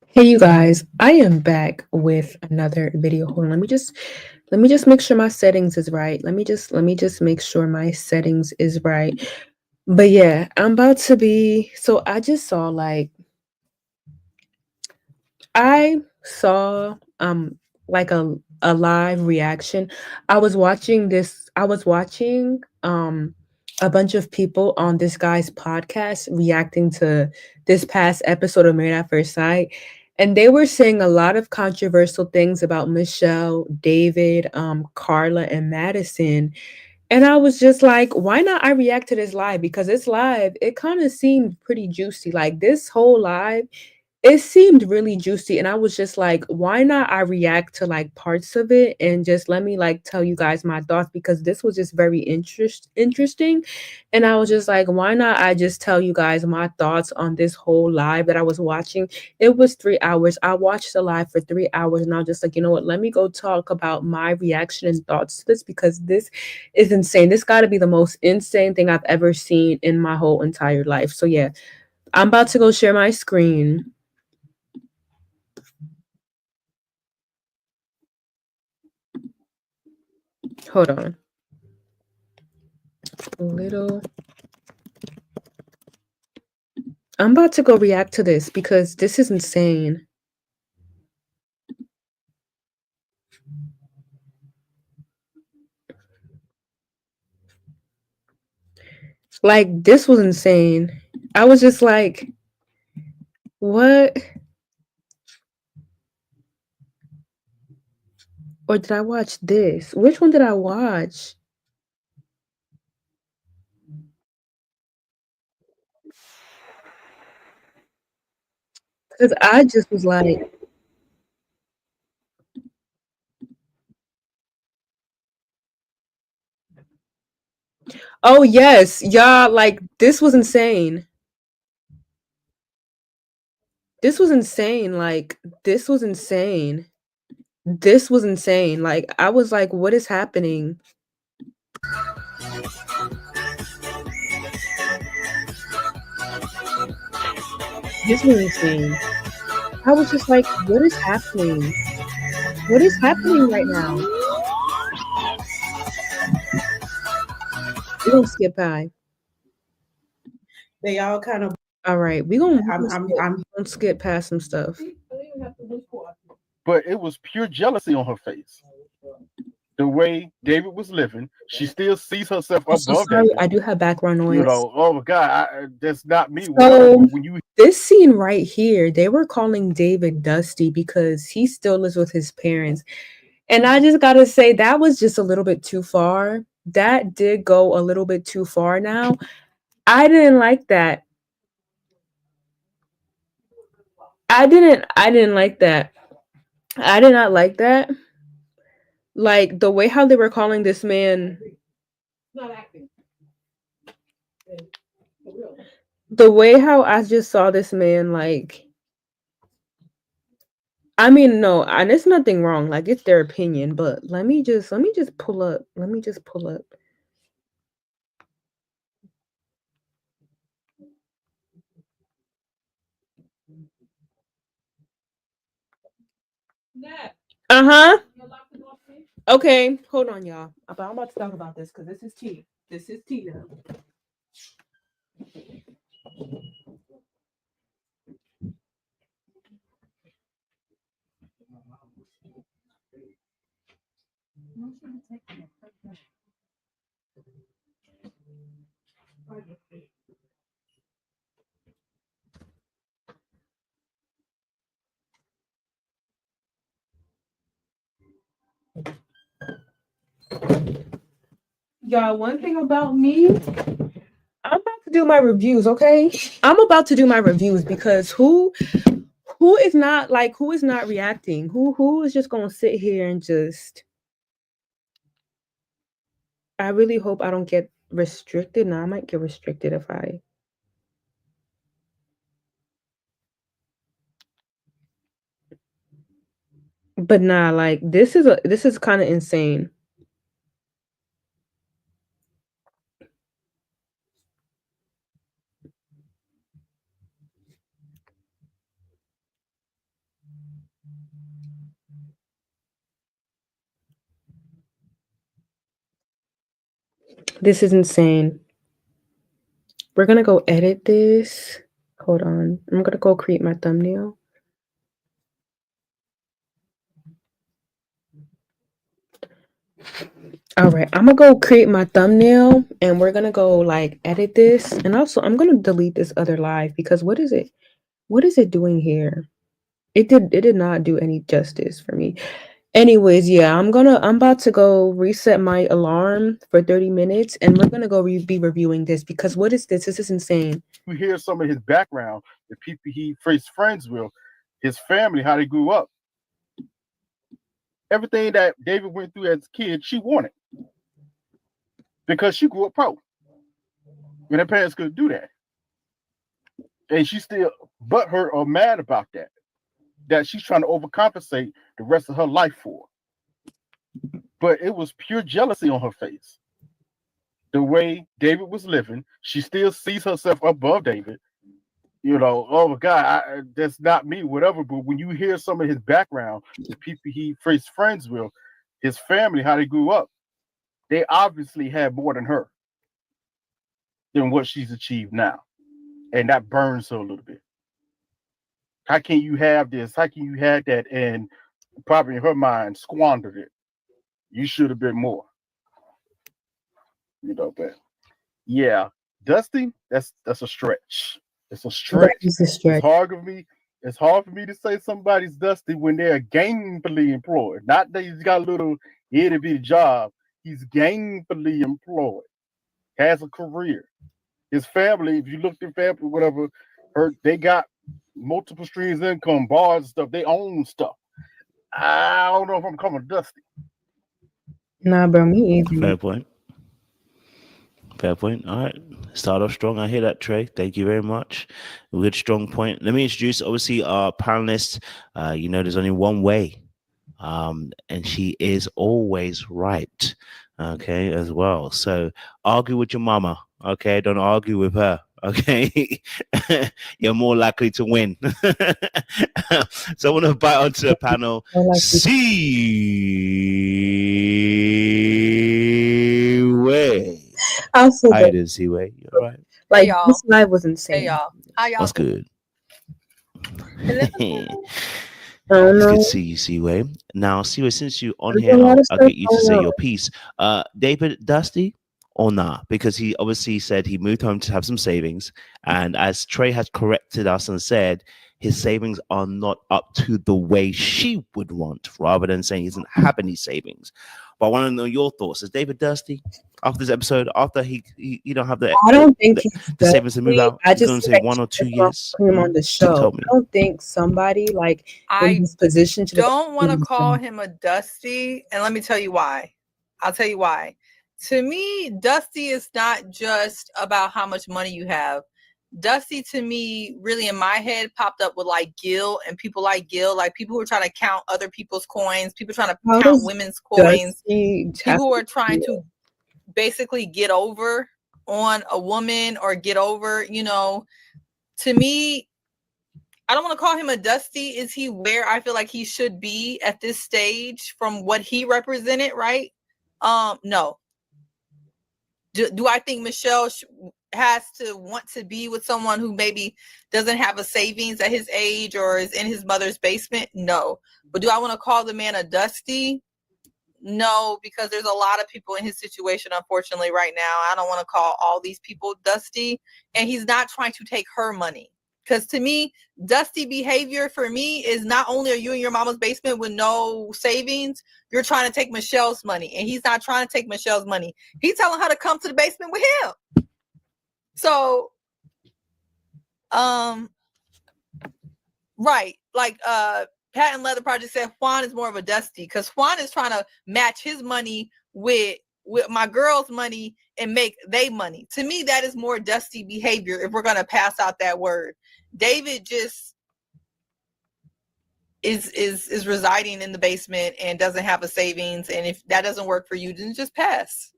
Hey you guys, I am back with another video. Hold on, let me just make sure my settings is right. Let me just make sure my settings is right. But yeah, I'm about to be so I just saw I saw like a live reaction. I was watching a bunch of people on this guy's podcast reacting to this past episode of Married at First Sight. And they were saying a lot of controversial things about Michelle, David, Carla, and Madison. And I was just like, why not I react to this live? Because it's live. It kind of seemed pretty juicy. Like this whole live it seemed really juicy, and I was just like, "Why not I react to, like, parts of it and just let me, like, tell you guys my thoughts," because this was just very interesting, and I was just like, "Why not I just tell you guys my thoughts on this whole live that I was watching?" It was 3 hours. I watched the live for 3 hours, and I was just like, "You know what? Let me go talk about my reaction and thoughts to this because this is insane. This gotta be the most insane thing I've ever seen in my whole entire life." So, yeah, I'm about to go share my screen. Hold on. Little. I'm about to go react to this because this is insane. Like, this was insane. I was just like, what? Or did I watch this? Which one did I watch? Because I just was like, oh, yes. Y'all, like, this was insane. This was insane. Like, this was insane. This was insane. Like, I was like, what is happening? This was insane. I was just like, what is happening? What is happening right now? We're gonna skip by. They all kind of. All right, I'm. we gonna skip past some stuff. But it was pure jealousy on her face. The way David was living, she still sees herself I'm so above sorry, David. I do have background noise. Oh my God, that's not me. Whatever. So But when you this scene right here, they were calling David Dusty because he still lives with his parents. And I just gotta say that was just a little bit too far. That did go a little bit too far now. I didn't like that. I didn't like that. I did not like that. Like the way how they were calling this man the way how I just saw this man like I mean, no, and there's nothing wrong. Like it's their opinion, but let me just pull up. Let me just pull up. Uh-huh. Okay, hold on, y'all. I'm about to talk about this because this is tea. This is tea now. Y'all, one thing about me, I'm about to do my reviews, okay? I'm about to do my reviews because who is not reacting? Who is just gonna sit here and just I really hope I don't get restricted. No, I might get restricted if I but nah, like this is kind of insane. This is insane. We're gonna go edit this. Hold on. I'm gonna go create my thumbnail. All right, I'm gonna go create my thumbnail and we're gonna go like edit this. And also I'm gonna delete this other live because what is it? What is it doing here? It did not do any justice for me. Anyways, yeah, I'm about to go reset my alarm for 30 minutes and we're gonna go be reviewing this because what is this? This is insane. You hear some of his background, the people he first friends with, his family, how they grew up. Everything that David went through as a kid, she wanted. Because she grew up pro. When her parents couldn't do that. And she still butthurt or mad about that. That she's trying to overcompensate the rest of her life for. But it was pure jealousy on her face. The way David was living, she still sees herself above David. You know, oh my God, that's not me, whatever. But when you hear some of his background, the people he first friends with, his family, how they grew up, they obviously had more than her, than what she's achieved now. And that burns her a little bit. How can you have this? How can you have that? And probably in her mind, squandered it. You should have been more. You know, but yeah, Dusty, that's a stretch. It's a stretch. It's hard for me. It's hard for me to say somebody's Dusty when they're gainfully employed. Not that he's got a little itty-bitty job. He's gainfully employed. Has a career. His family, if you look at family, whatever, they got multiple streams of income, bars and stuff. They own stuff. I don't know if I'm coming Dusty. Nah, bro, me either. Fair point. Fair point. All right. Start off strong. I hear that, Trey. Thank you very much. Good, strong point. Let me introduce, obviously, our panelists. You know, there's only one way. And she is always right. Okay, as well. So argue with your mama. Okay, don't argue with her. Okay, you're more likely to win. So I want to invite onto the panel. Seaway. Also, Hi, there, Seaway. You all right? Like, hey, this live was insane. Hey, y'all. How y'all? That's good. Oh, It's no. good to see you, Seaway. Now, Seaway, since you're on here, I'll get you to say your piece. David Dusty or nah? Because he obviously said he moved home to have some savings. And as Trey has corrected us and said, his savings are not up to the way she would want, rather than saying he doesn't have any savings. But I want to know your thoughts. Is David Dusty after this episode, after he don't have the I don't think the savings to move out? I just going to say 1 or 2 years. Him on the show. I don't think somebody like in his position don't want to call him a Dusty, and let me tell you why. I'll tell you why. To me, Dusty is not just about how much money you have. Dusty, to me, really in my head popped up with like Gil and people like Gil, like people who are trying to count other people's coins, people trying to count women's coins, people who are trying to basically get over on a woman or get over, you know. To me, I don't want to call him a Dusty. Is he where I feel like he should be at this stage from what he represented, right? No. Do I think Michelle has to want to be with someone who maybe doesn't have a savings at his age or is in his mother's basement? No. But do I want to call the man a Dusty? No, because there's a lot of people in his situation, unfortunately, right now. I don't want to call all these people Dusty. And he's not trying to take her money. Because to me, Dusty behavior for me is not only are you in your mama's basement with no savings, you're trying to take Michelle's money. And he's not trying to take Michelle's money. He's telling her to come to the basement with him. So, right. Like Patent Leather Project said, Juan is more of a Dusty because Juan is trying to match his money with my girl's money and make they money. To me, that is more Dusty behavior if we're going to pass out that word. David just is residing in the basement and doesn't have a savings. And if that doesn't work for you, then just pass.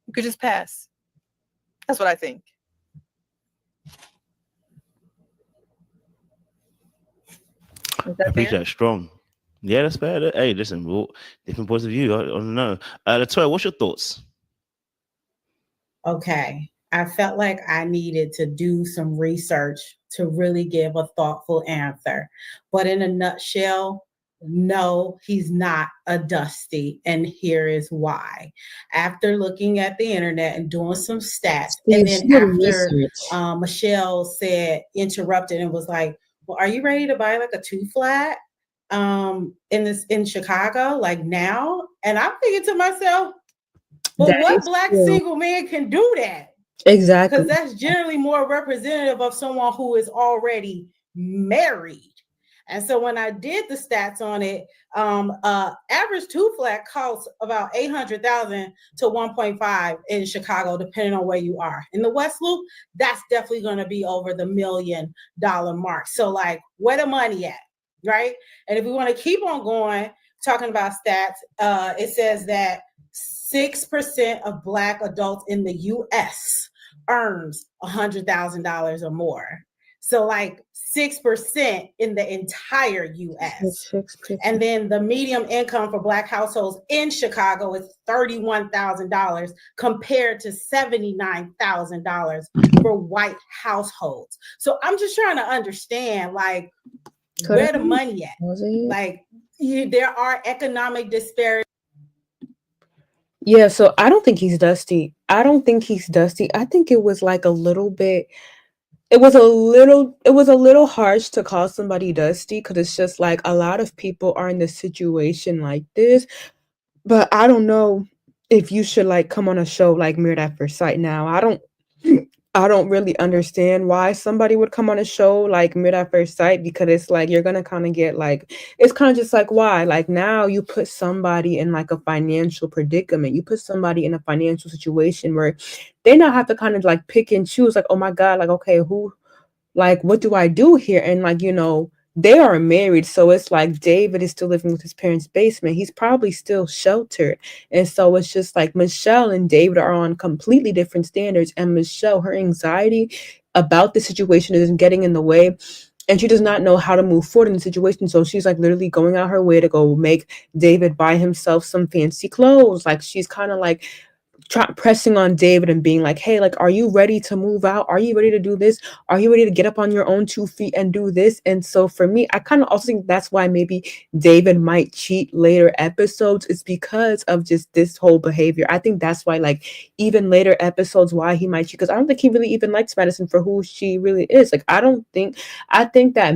You could just pass. That's what I think. I think that's strong. Yeah, that's fair. Hey, listen, different points of view. I don't know. Latoya, what's your thoughts? Okay. I felt like I needed to do some research to really give a thoughtful answer. But in a nutshell, no, he's not a Dusty. And here is why. After looking at the internet and doing some stats, and Steve, she then did after research. Michelle said, interrupted and was like, well, are you ready to buy like a two flat in Chicago, like now? And I'm thinking to myself, but That what is black true. single man can do that? Exactly. Because that's generally more representative of someone who is already married. And so when I did the stats on it, average two flat costs about 800,000 to 1.5 in Chicago, depending on where you are. In the West Loop, that's definitely going to be over the $1 million mark. So, like, where the money at, right? And if we want to keep on going, talking about stats, it says that 6% of Black adults in the U.S. earns $100,000 or more. So like 6% in the entire U.S. And then the median income for Black households in Chicago is $31,000 compared to $79,000 for white households. So I'm just trying to understand, like, where the money at? Like, there are economic disparities. Yeah, so I don't think he's Dusty. I don't think he's Dusty. I think it was like a little bit it was a little harsh to call somebody Dusty because it's just like a lot of people are in a situation like this. But I don't know if you should like come on a show like Married at First Sight now. I don't really understand why somebody would come on a show like Married at First Sight because it's like you're gonna kind of get like it's kind of just like why like now you put somebody in like a financial predicament. You put somebody in a financial situation where they now have to kind of like pick and choose like oh my god like okay who like what do I do here and like they are married, so it's like David is still living with his parents' basement. He's probably still sheltered. And so it's just like Michelle and David are on completely different standards. And Michelle, her anxiety about the situation is getting in the way. And she does not know how to move forward in the situation. So she's like literally going out her way to go make David buy himself some fancy clothes. Like she's kind of like pressing on David and being like, hey, like, are you ready to move out? Are you ready to do this? Are you ready to get up on your own 2 feet and do this? And so for me, I kind of also think that's why maybe David might cheat later episodes is because of just this whole behavior. I think that's why, like, even later episodes, why he might cheat, because I don't think he really even likes Madison for who she really is. Like, I think that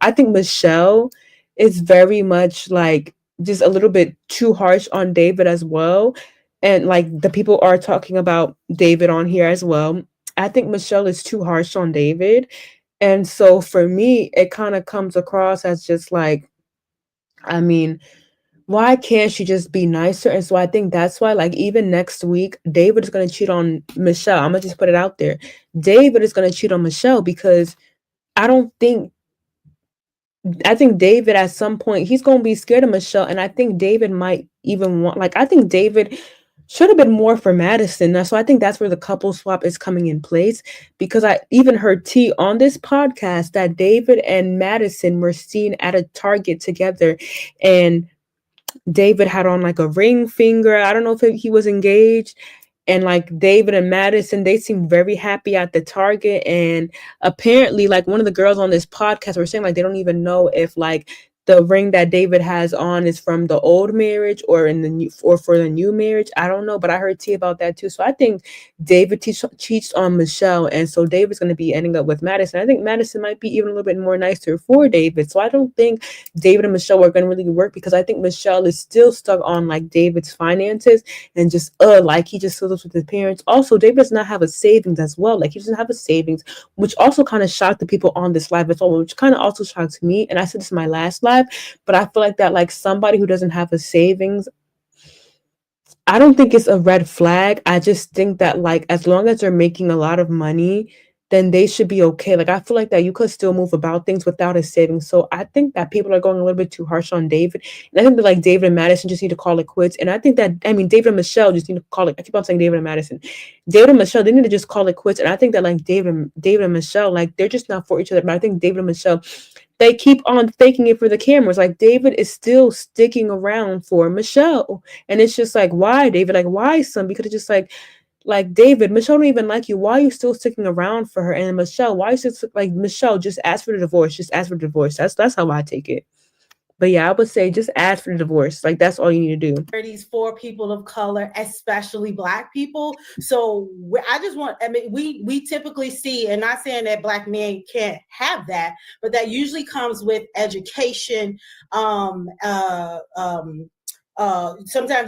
I think Michelle is very much like just a little bit too harsh on David as well. And like the people are talking about David on here as well. I think Michelle is too harsh on David. And so for me, it kind of comes across as just like, I mean, why can't she just be nicer? And so I think that's why, like, even next week, David is going to cheat on Michelle. I'm going to just put it out there. David is going to cheat on Michelle because I don't think I think David at some point he's gonna be scared of Michelle, and I think David might even want like I think David should have been more for Madison. So I think that's where the couple swap is coming in place because I even heard T on this podcast that David and Madison were seen at a Target together, and David had on like a ring finger. I don't know if he was engaged. And like David and Madison, they seemed very happy at the Target. And apparently, like one of the girls on this podcast were saying, like they don't even know if like the ring that David has on is from the old marriage or in the new or for the new marriage. I don't know, but I heard T about that too. So I think David cheats on Michelle, and so David's going to be ending up with Madison. I think Madison might be even a little bit more nicer for David. So I don't think David and Michelle are going to really work because I think Michelle is still stuck on like David's finances and just like he just still lives with his parents. Also, David does not have a savings as well. Like he doesn't have a savings, which also kind of shocked the people on this live as well, which kind of also shocked me. And I said this in my last live, but I feel like that like somebody who doesn't have a savings, I don't think it's a red flag. I just think that like as long as they're making a lot of money, then they should be okay. Like I feel like that you could still move about things without a savings. So I think that people are going a little bit too harsh on David. And I think that like David and Madison just need to call it quits. And I think that David and Michelle just need to call it. I keep on saying David and Madison. David and Michelle, they need to just call it quits. And I think that like David and Michelle, like they're just not for each other. But I think David and Michelle, they keep on faking it for the cameras. Like David is still sticking around for Michelle, and it's just like, why, David? Like, why, son? Because it's just like David, Michelle don't even like you. Why are you still sticking around for her? And Michelle, why is it like Michelle? Just ask for the divorce. Just ask for the divorce. That's how I take it. But yeah, I would say just ask for the divorce. Like that's all you need to do. For people of color, especially Black people. So I just want, I mean, we typically see, and not saying that Black men can't have that, but that usually comes with education. Sometimes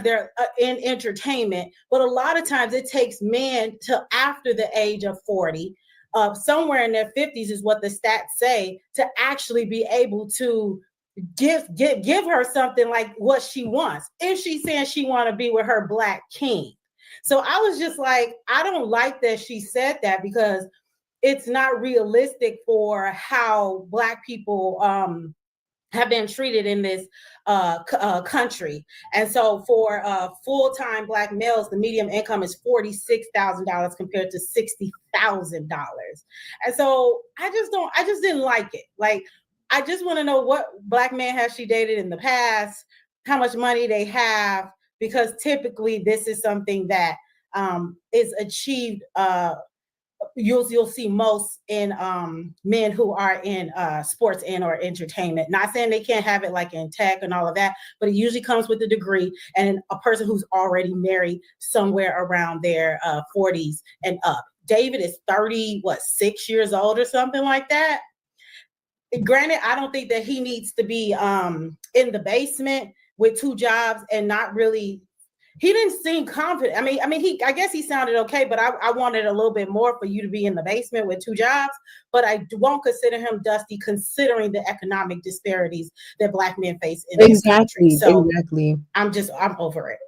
they're in entertainment, but a lot of times it takes men till after the age of 40, somewhere in their 50s is what the stats say, to actually be able to give her something like what she wants, if she's saying she want to be with her Black king. So I was just like, I don't like that she said that, because it's not realistic for how Black people have been treated in this country. And so for full-time Black males, the median income is $46,000 compared to $60,000. And so I just didn't like it. Like, I just want to know what Black man has she dated in the past, how much money they have, because typically this is something that is achieved. You'll see most in men who are in sports and or entertainment. Not saying they can't have it like in tech and all of that, but it usually comes with a degree and a person who's already married somewhere around their 40s and up. David is 6 years old or something like that. Granted, I don't think that he needs to be in the basement with 2 jobs and not really. He didn't seem confident. I guess he sounded okay, but I wanted a little bit more for you to be in the basement with 2 jobs. But I won't consider him dusty, considering the economic disparities that Black men face in this country. So exactly. I'm over it.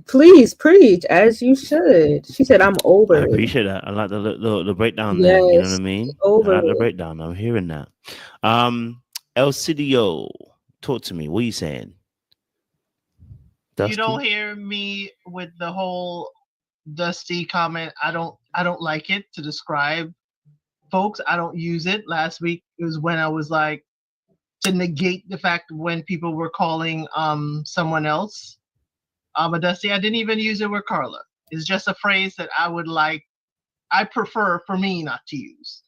Please preach as you should. She said, "I'm over." I appreciate that. I like the breakdown Yes, there. You know what I mean? over I like the it. breakdown. I'm hearing that. El Cidio, talk to me. What are you saying? You don't hear me with the whole Dusty comment. I don't like it to describe folks. I don't use it. Last week it was when I was like, to negate the fact when people were calling someone else a Dusty. I didn't even use it with Carla. It's just a phrase that I prefer for me not to use.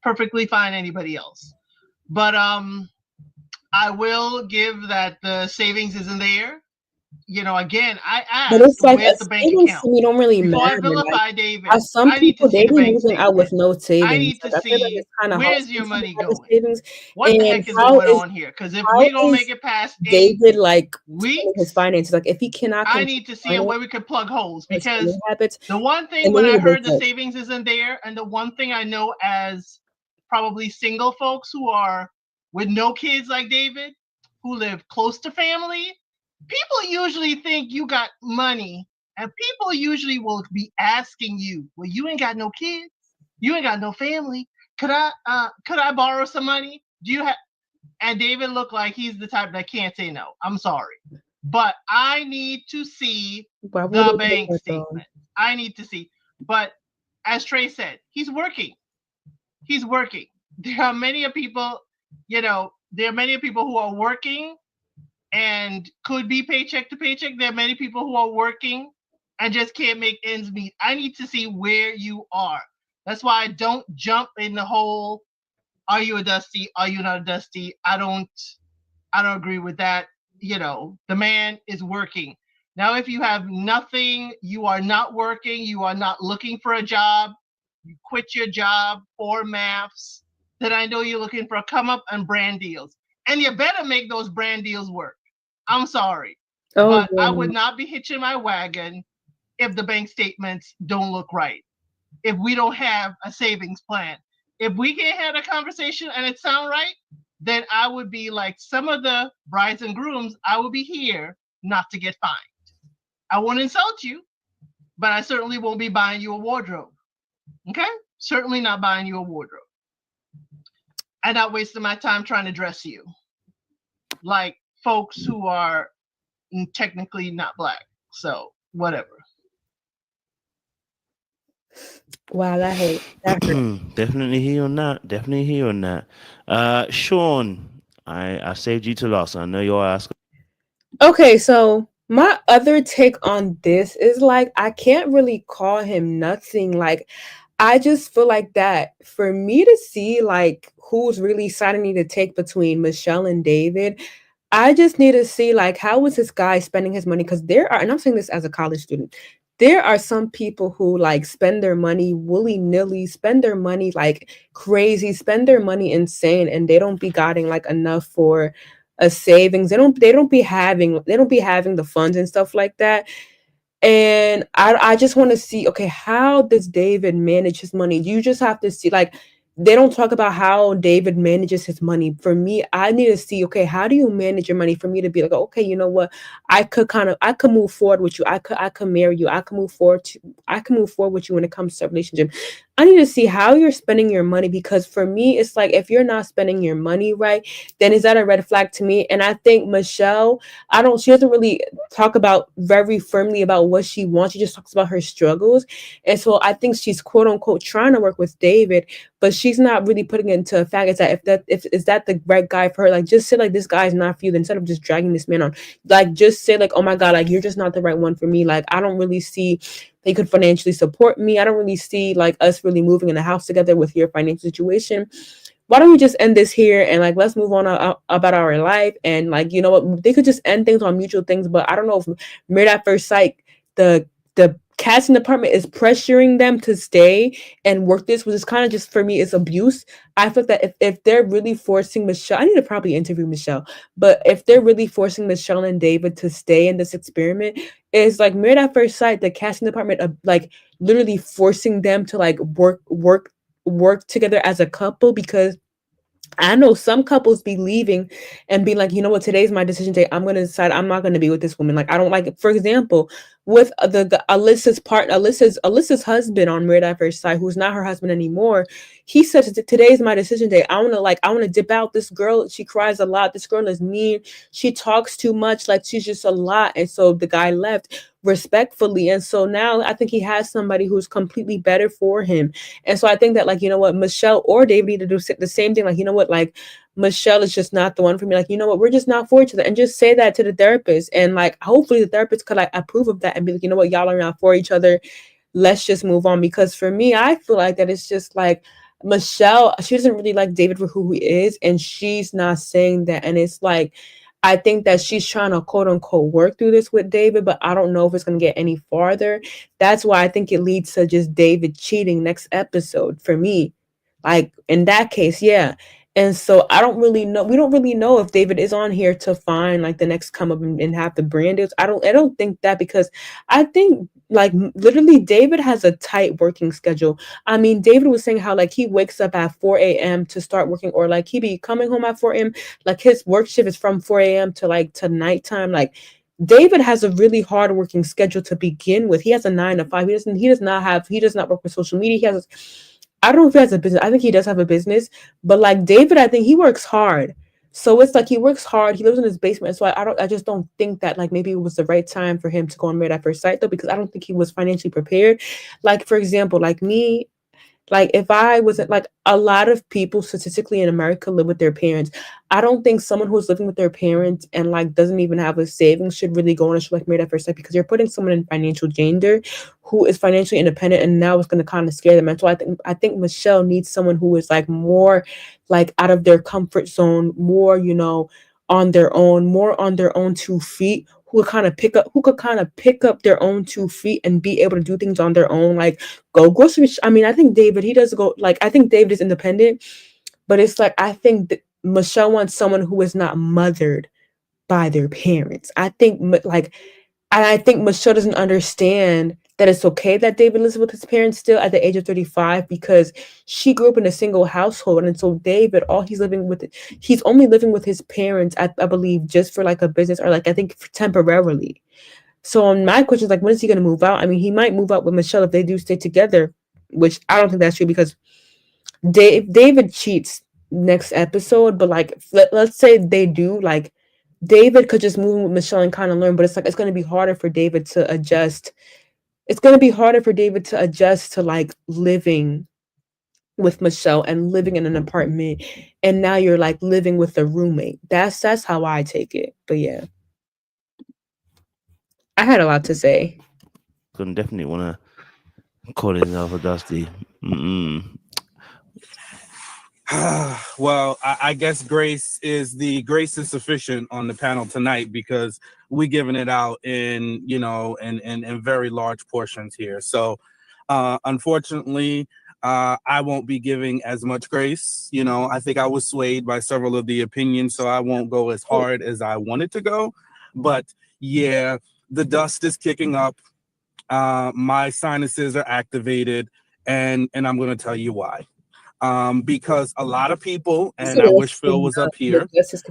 Perfectly fine anybody else. But I will give that the savings isn't there. You know, again, I asked, but it's like where's the bank account? We don't really Before matter. I vilify David, Some I need people to see they the be bank moving statement. out with no savings. I need to I feel like see it's kind of where's hard your money to have going? savings. What the heck is going on here? Because if we don't make it past David like weeks, his finances, like if he cannot, I need to see a way we could plug holes. Because habits, the one thing when I heard the savings isn't there, and the one thing I know as probably single folks who are with no kids like David, who live close to family, people usually think you got money, and people usually will be asking you, well, you ain't got no kids, you ain't got no family, could I borrow some money? Do you have? And David looked like he's the type that can't say no. I'm sorry, but I need to see the bank statement. I need to see. But as Trey said, he's working. There are many people, who are working and could be paycheck to paycheck. There are many people who are working and just can't make ends meet. I need to see where you are. That's why I don't jump in the whole, are you a Dusty? Are you not a Dusty? I don't agree with that. The man is working. Now, if you have nothing, you are not working, you are not looking for a job, you quit your job for maths, then I know you're looking for a come up and brand deals. And you better make those brand deals work. I'm sorry. But I would not be hitching my wagon if the bank statements don't look right. If we don't have a savings plan. If we can't have a conversation and it sound right, then I would be like some of the brides and grooms, I will be here not to get fined. I won't insult you, but I certainly won't be buying you a wardrobe. Okay? Certainly not buying you a wardrobe. And not wasting my time trying to dress you like folks who are technically not Black. So whatever. Wow, that hurt. That hurt. Definitely here on that. Definitely here on that. Sean, I saved you to last. I know you'll ask. Okay, so my other take on this is like I can't really call him nothing. Like I just feel like that for me to see like who's really signing to take between Michelle and David, I just need to see like how is this guy spending his money? Because there are, and I'm saying this as a college student, there are some people who like spend their money willy nilly, spend their money like crazy, spend their money insane, and they don't be getting like enough for a savings. They don't be having the funds and stuff like that. And I just want to see, okay, how does David manage his money? You just have to see, like, they don't talk about how David manages his money. For me, I need to see, okay, how do you manage your money for me to be like, okay, you know what? I could move forward with you. I could marry you. I can move forward with you when it comes to a relationship. I need to see how you're spending your money because for me, it's like if you're not spending your money right, then is that a red flag to me? And I think Michelle, she doesn't really talk about very firmly about what she wants. She just talks about her struggles. And so I think she's quote unquote trying to work with David, but she's not really putting it into effect. Is that if is that the right guy for her? Like just say like this guy's not for you, instead of just dragging this man on. Like just say like, oh my God, like you're just not the right one for me. Like I don't really see they could financially support me. I don't really see like us really moving in the house together with your financial situation. Why don't we just end this here and like let's move on about our life, and like you know what, they could just end things on mutual things. But I don't know if Married at First Sight, the casting department is pressuring them to stay and work this, which is kind of just for me is abuse. I feel that if they're really forcing Michelle, I need to probably interview Michelle, but if they're really forcing Michelle and David to stay in this experiment, it's like Married at First Sight, the casting department like literally forcing them to like work together as a couple, because I know some couples be leaving and be like, you know what, today's my decision day. I'm gonna decide I'm not gonna be with this woman. Like I don't like it. For example, with the Alyssa's husband on Married at First Sight, who's not her husband anymore. He said today's my decision day. I wanna dip out. This girl, she cries a lot. This girl is mean. She talks too much. Like she's just a lot. And so the guy left respectfully. And so now I think he has somebody who's completely better for him. And so I think that, like, you know what, Michelle or David need to do the same thing. Like, you know what, like, Michelle is just not the one for me. Like, you know what, we're just not for each other. And just say that to the therapist. And, like, hopefully the therapist could, like, approve of that and be like, you know what, y'all are not for each other. Let's just move on. Because for me, I feel like that it's just like, Michelle, she doesn't really like David for who he is. And she's not saying that. And it's like, I think that she's trying to quote unquote work through this with David, but I don't know if it's going to get any farther. That's why I think it leads to just David cheating next episode for me. Like in that case, yeah. And so I don't really know. We don't really know if David is on here to find like the next come up and have the brand deals. I don't think that, because I think like literally David has a tight working schedule. I mean, David was saying how like he wakes up at 4 a.m. to start working, or like he be coming home at 4 a.m. Like his work shift is from 4 a.m. to nighttime. Like David has a really hard working schedule to begin with. He has a 9 to 5. He does not work with social media. He has, I don't know if he has a business. I think he does have a business, but like David, I think he works hard. So it's like he works hard. He lives in his basement. So I just don't think that like maybe it was the right time for him to go on Married at First Sight though, because I don't think he was financially prepared. Like for example, like me, like if I wasn't, like a lot of people statistically in America live with their parents. I don't think someone who's living with their parents and like doesn't even have a savings should really go on a show like Married at First Sight, because you're putting someone in financial danger who is financially independent, and now it's going to kind of scare them. And so I think Michelle needs someone who is like more like out of their comfort zone, more, you know, more on their own 2 feet, who could kind of pick up their own 2 feet and be able to do things on their own, like go grocery. I mean, I think David, he does go, like, I think David is independent, but it's like, I think that Michelle wants someone who is not mothered by their parents. And I think Michelle doesn't understand that it's okay that David lives with his parents still at the age of 35, because she grew up in a single household. And so David, he's only living with his parents, I believe, just for like a business, or like, I think temporarily. So my question is like, when is he going to move out? I mean, he might move out with Michelle if they do stay together, which I don't think that's true, because David cheats next episode, but like, let's say they do, like, David could just move in with Michelle and kind of learn, but it's like, it's going to be harder for David to adjust it's going to be harder for David to adjust to like living with Michelle and living in an apartment, and now you're like living with a roommate. That's how I take it. But yeah, I had a lot to say. Gonna definitely want to call himself a Dusty. Mm-mm. Well, I guess grace is sufficient on the panel tonight because we're giving it out in, you know, in very large portions here. So unfortunately, I won't be giving as much grace. You know, I think I was swayed by several of the opinions, so I won't go as hard as I wanted to go. But yeah, the dust is kicking up. My sinuses are activated, and I'm going to tell you why. Because a lot of people, and I wish Phil was up here,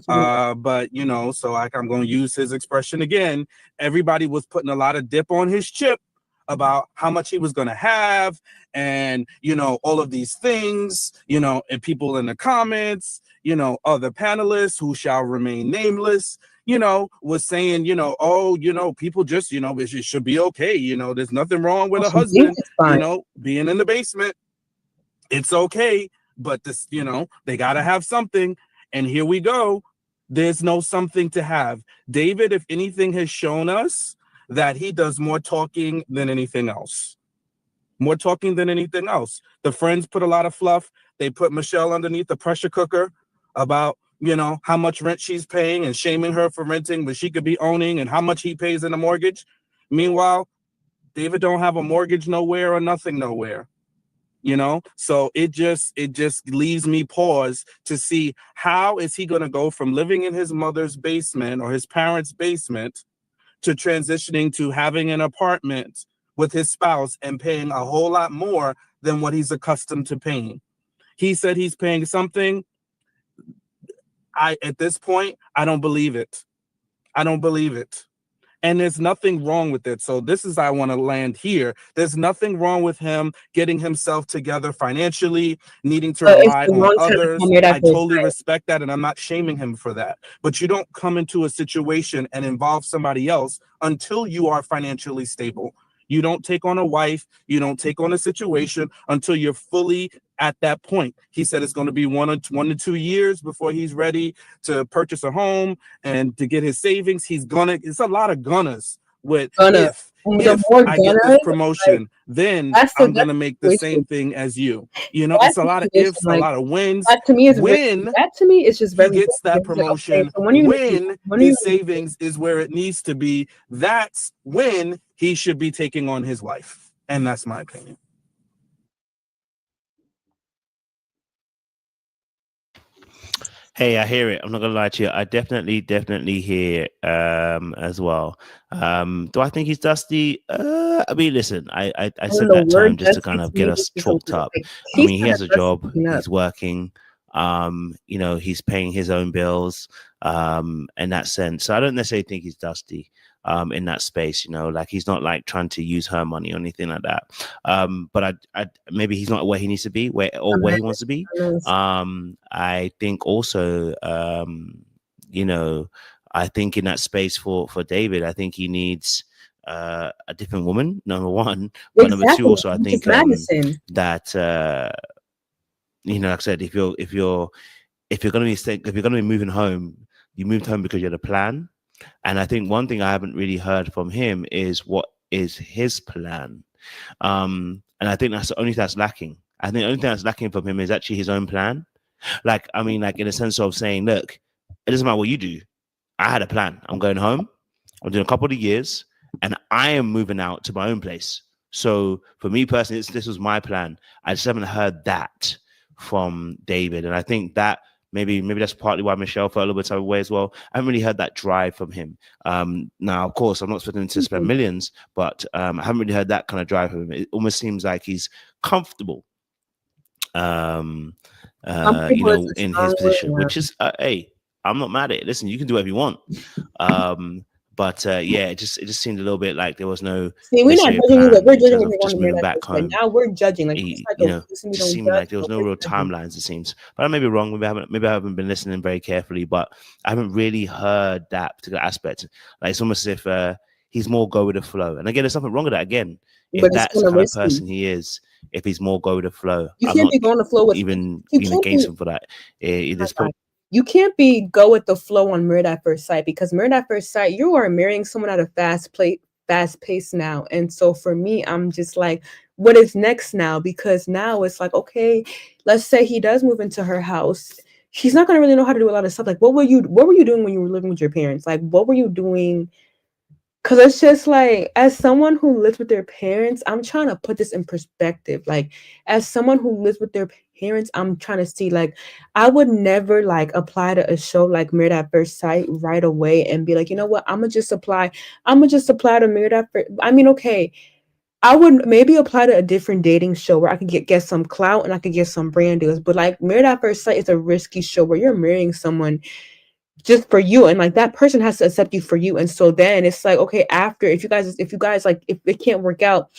but you know, so I'm going to use his expression again. Everybody was putting a lot of dip on his chip about how much he was going to have, and you know, all of these things, you know, and people in the comments, you know, other panelists who shall remain nameless, you know, was saying, you know, oh, you know, people just, you know, it should be okay, you know, there's nothing wrong with a husband, you know, being in the basement. It's okay, but this, you know, they got to have something. And here we go. There's no something to have. David, if anything, has shown us that he does more talking than anything else. More talking than anything else. The friends put a lot of fluff. They put Michelle underneath the pressure cooker about, you know, how much rent she's paying and shaming her for renting, but she could be owning, and how much he pays in a mortgage. Meanwhile, David don't have a mortgage nowhere or nothing nowhere. You know, so it just leaves me pause to see how is he going to go from living in his mother's basement or his parents' basement to transitioning to having an apartment with his spouse and paying a whole lot more than what he's accustomed to paying. He said he's paying something. At this point, I don't believe it. I don't believe it. And there's nothing wrong with it. So this is, I want to land here. There's nothing wrong with him getting himself together financially, needing to rely on others. I totally respect that, and I'm not shaming him for that. But you don't come into a situation and involve somebody else until you are financially stable. You don't take on a wife. You don't take on a situation until you're fully at that point. He said it's going to be 1 to 2 years before he's ready to purchase a home and to get his savings. It's a lot of gunners with if I get this promotion, then I'm going to make the same thing as you. You know, it's a lot of ifs, a lot of wins. That to me is just very he gets that promotion. When his savings is where it needs to be, that's when he should be taking on his wife. And that's my opinion. Hey, I hear it. I'm not gonna lie to you. I definitely hear it as well. Do I think he's dusty? I mean, listen, I said that term just to kind of get us chalked up. I mean, he has a job, he's working, you know, he's paying his own bills, in that sense. So I don't necessarily think he's dusty. In that space, you know, like he's not like trying to use her money or anything like that. But I maybe he's not where he needs to be, where he wants to be. I think also, you know, I think in that space for David, I think he needs a different woman. Number one, but number two, also I think that you know, like I said, if you're gonna be moving home, you moved home because you had a plan. And I think one thing I haven't really heard from him is what is his plan. And I think that's the only thing that's lacking. I think the only thing that's lacking from him is actually his own plan. Like, I mean, like in a sense of saying, look, it doesn't matter what you do. I had a plan. I'm going home. I'm doing a couple of years and I am moving out to my own place. So for me personally, this was my plan. I just haven't heard that from David. And I think that maybe that's partly why Michelle felt a little bit of a way as well. I haven't really heard that drive from him. Now, of course, I'm not expecting him to spend millions, but I haven't really heard that kind of drive from him. It almost seems like he's comfortable, you know, in his position, which is, hey, I'm not mad at it. Listen, you can do whatever you want. But yeah, it just seemed a little bit like there was no. See, we're not judging you, but we're judging just moving back home. Now we're judging, like you know, it seemed like there was no real timelines. It seems, but I may be wrong. Maybe I haven't been listening very carefully, but I haven't really heard that particular aspect. Like it's almost as if he's more go with the flow. And again, there's nothing wrong with that. Again, if But it's that's the kind of kind of risky. person he is, if he's more go with the flow, You I'm can't not be going to flow with even you being can't against be him for that. oh There's my God. You can't be go with the flow on Married at First Sight, because Married at First Sight, you are marrying someone at a fast pace now. And so for me, I'm just like, what is next now? Because now it's like, okay, let's say he does move into her house. He's not gonna really know how to do a lot of stuff. Like, what were you doing when you were living with your parents? Like, what were you doing? Because it's just like, as someone who lives with their parents, I'm trying to put this in perspective. Like, as someone who lives with their parents, I'm trying to see, like, I would never like apply to a show like Married at First Sight right away and be like, you know what, I'm gonna just apply to Married at First. I mean, okay, I would maybe apply to a different dating show where I could get some clout and I could get some brand deals. But like Married at First Sight is a risky show where you're marrying someone just for you, and like that person has to accept you for you. And so then it's like, okay, after, if you guys like, if it can't work out,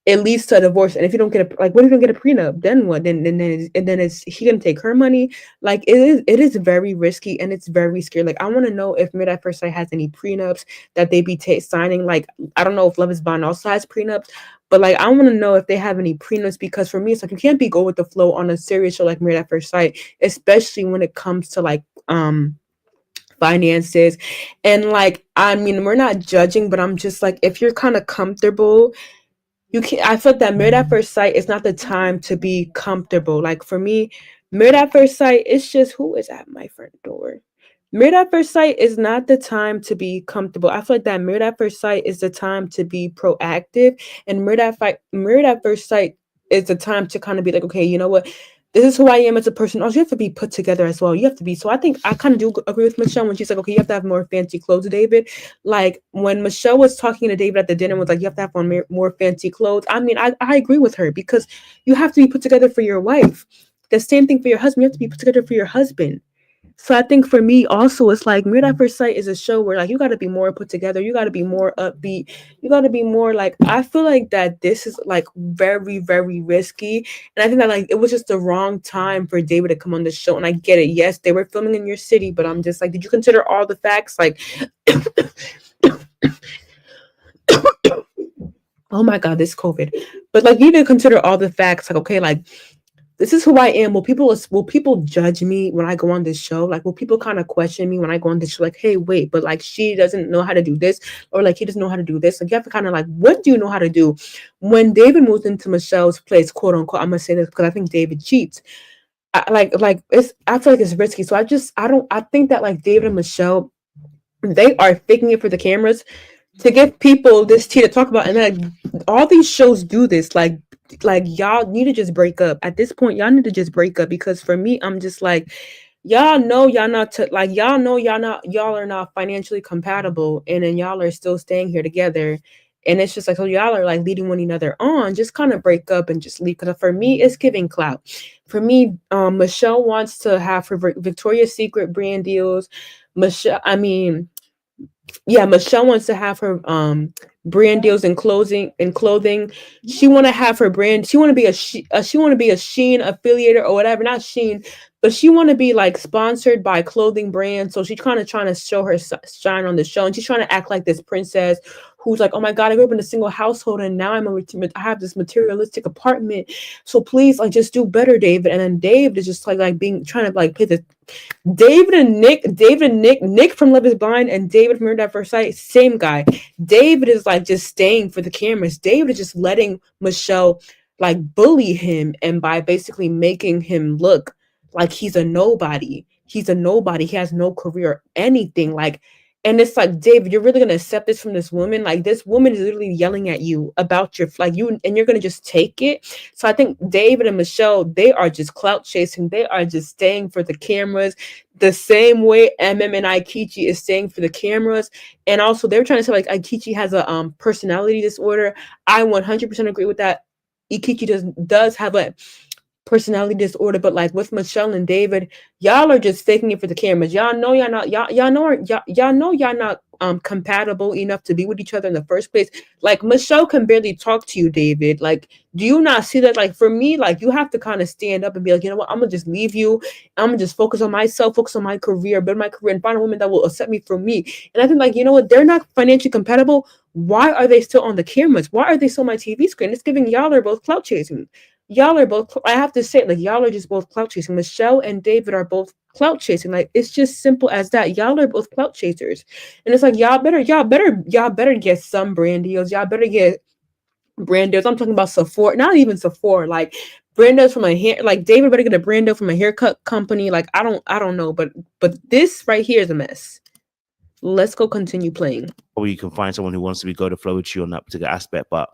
it leads to a divorce. And if you don't get a, like, what if you don't get a prenup, then what? Then is he gonna take her money? Like, it is very risky and it's very scary. Like, I want to know if Mid at First Sight has any prenups that they be signing. Like, I don't know if Love Is Blind also has prenups, but like, I want to know if they have any prenups, because for me it's like, you can't be go with the flow on a serious show like Mid at First Sight, especially when it comes to like finances. And like, I mean, we're not judging, but I'm just like, if you're kind of comfortable, you can I feel like that Married at First Sight is not the time to be comfortable. Like for me, Married at First Sight, it's just, who is at my front door? Married at First Sight is not the time to be comfortable. I feel like that Married at First Sight is the time to be proactive, and Married at First Sight is the time to kind of be like, okay, you know what? This is who I am as a person. Also, you have to be put together as well. You have to be. So I think I kind of do agree with Michelle when she's like, okay, you have to have more fancy clothes, David. Like when Michelle was talking to David at the dinner, was like, you have to have on more fancy clothes. I mean, I agree with her, because you have to be put together for your wife. The same thing for your husband. You have to be put together for your husband. So I think for me also, it's like Married at First Sight is a show where like you got to be more put together. You got to be more upbeat. You got to be more like, I feel like that this is like very, very risky. And I think that like it was just the wrong time for David to come on the show. And I get it. Yes, they were filming in your city, but I'm just like, did you consider all the facts? Like, oh my God, this COVID. But like, you need to consider all the facts. Like, okay, like, this is who I am. Will people judge me when I go on this show? Like, will people kind of question me when I go on this show? Like, hey, wait, but like she doesn't know how to do this, or like he doesn't know how to do this. Like, you have to kind of like, what do you know how to do? When David moves into Michelle's place, quote unquote, I'm gonna say this because I think David cheats. I feel like it's risky. So I think that like David and Michelle, they are faking it for the cameras to give people this tea to talk about. And like all these shows do this. Like y'all need to just break up. At this point, y'all need to just break up, because for me, I'm just like, y'all know y'all not y'all know y'all are not financially compatible, and then y'all are still staying here together. And it's just like, so y'all are like leading one another on. Just kind of break up and just leave. Because for me, it's giving clout. For me, Michelle wants to have her Victoria's Secret brand deals. Michelle wants to have her brand deals in clothing. She want to have her brand. She want to be she want to be a Shein affiliator or whatever, not Shein, but she want to be like sponsored by clothing brands. So she's kind of trying to show her shine on the show, and she's trying to act like this princess who's like, oh my God, I grew up in a single household, and now I have this materialistic apartment. So please, like, just do better, David. And then Dave is just like being trying to like play the David and Nick from Love Is Blind and David from Married at First Sight, same guy. David is like just staying for the cameras. David is just letting Michelle like bully him, and by basically making him look like he's a nobody. He's a nobody. He has no career, anything. Like, and it's like, David, you're really gonna accept this from this woman? Like, this woman is literally yelling at you about your like you, and you're gonna just take it. So I think David and Michelle, they are just clout chasing. They are just staying for the cameras, the same way MM and Aikichi is staying for the cameras. And also, they're trying to say like Aikichi has a personality disorder. I 100% agree with that. Ikichi does have a personality disorder, but like with Michelle and David, y'all are just faking it for the cameras. Y'all know y'all not y'all know y'all not compatible enough to be with each other in the first place. Like Michelle can barely talk to you, David. Like, do you not see that? Like for me, like you have to kind of stand up and be like, you know what, I'm gonna just leave you. I'm gonna just focus on myself, focus on my career, build my career, and find a woman that will accept me for me. And I think, like, you know what, they're not financially compatible. Why are they still on the cameras? Why are they still on my TV screen? It's giving y'all are both clout chasing. Y'all are both, I have to say, like, y'all are just both clout chasing. Michelle and David are both clout chasing. Like, it's just simple as that. Y'all are both clout chasers. And it's like, y'all better get some brand deals. Y'all better get brand deals. I'm talking about Sephora, not even Sephora, like brand deals from a hair, like David better get a brand deal from a haircut company. Like, I don't know, but this right here is a mess. Let's go continue playing. Or you can find someone who wants to go to flow with you on that particular aspect, but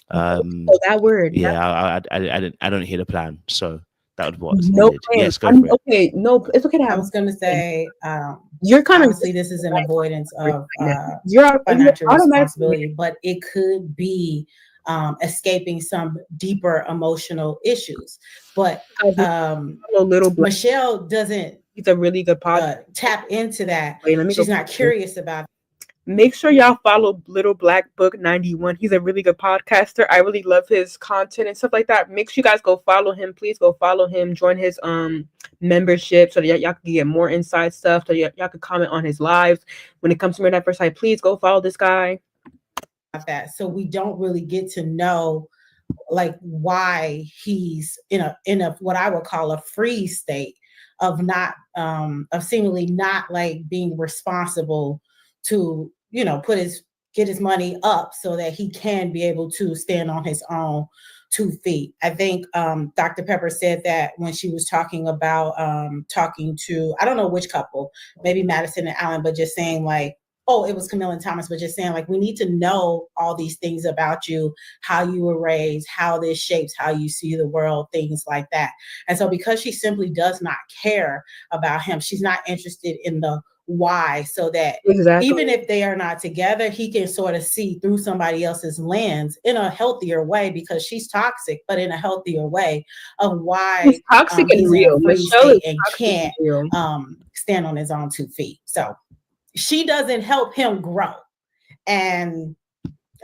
that word. Yeah, I don't hear the plan, so that would what. No plan. Yes, go for it. Okay, no, it's okay to I have. was going to say, You're kind of obviously this is an avoidance of you're financial automatically responsibility, but it could be escaping some deeper emotional issues. But little black. Michelle doesn't. He's a really good podcast. Tap into that. Wait, let me She's go not curious about it. Make sure y'all follow Little Black Book 91. He's a really good podcaster. I really love his content and stuff like that. Make sure you guys go follow him. Please go follow him. Join his membership so that y'all can get more inside stuff. So y'all can comment on his lives. When it comes to Married at First Sight, please go follow this guy. That so we don't really get to know like why he's in a what I would call a freeze state of not of seemingly not like being responsible to get his money up so that he can be able to stand on his own 2 feet. I think Dr. Pepper said that when she was talking about talking to, I don't know which couple, maybe Madison and Allen, but just saying like, oh, it was Camille and Thomas, but just saying like, we need to know all these things about you, how you were raised, how this shapes how you see the world, things like that. And so because she simply does not care about him, she's not interested in the why, so that even if they are not together, he can sort of see through somebody else's lens in a healthier way, because she's toxic, but in a healthier way of why he's toxic and real. Michelle and can't stand on his own 2 feet. So she doesn't help him grow, and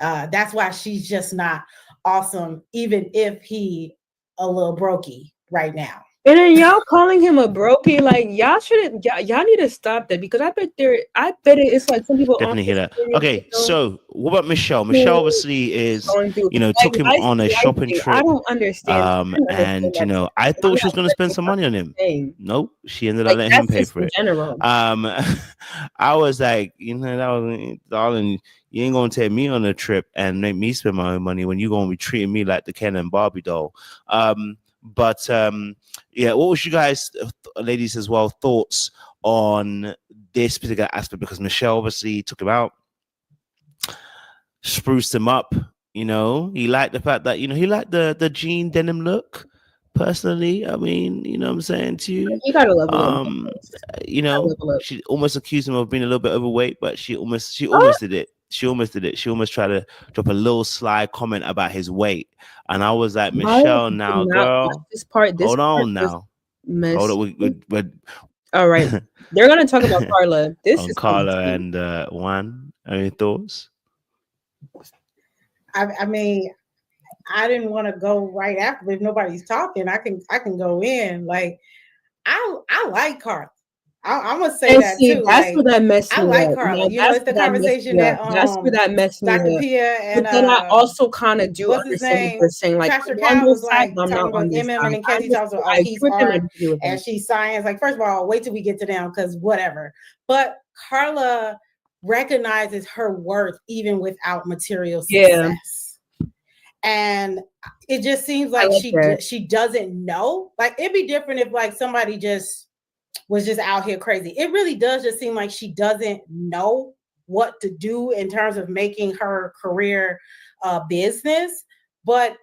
that's why she's just not awesome, even if he a little brokey right now. And then y'all calling him a brokey, like y'all shouldn't. Y'all need to stop that, because I bet it's like some people definitely hear that. Okay, so what about Michelle? Michelle obviously is, took him on a shopping trip. I don't understand. And I thought she was going to spend some money on him. Nope, she ended up letting him pay for it. I was like, darling, you ain't gonna take me on a trip and make me spend my own money when you gonna be treating me like the Ken and Barbie doll. But what was you guys, ladies as well, thoughts on this particular aspect? Because Michelle obviously took him out, spruced him up. He liked the fact that he liked the jean denim look. Personally, I mean, what I'm saying to you. You gotta level up. She almost accused him of being a little bit overweight, but she almost did it. She almost did it. She almost tried to drop a little sly comment about his weight. And I was like, Michelle, now, girl, hold on now. Hold on. All right. They're going to talk about Carla. Carla and Juan. Any thoughts? I mean, I didn't want to go right after, but if nobody's talking, I can go in. Like, I like Carla. I'm gonna say that too. That's where that messed me up. I like Carla. It's the conversation that that's where that messed me up. Dr. Pia and but then I also kind of do understand what saying. Like Pastor Cal was like talking about MM and Cassie talks about he's art and she's science. Like, first of all, wait till we get to them because whatever. But Carla recognizes her worth even without material success. And it just seems like she doesn't know. Like, it'd be different if like somebody was just out here crazy. It really does just seem like she doesn't know what to do in terms of making her career business. But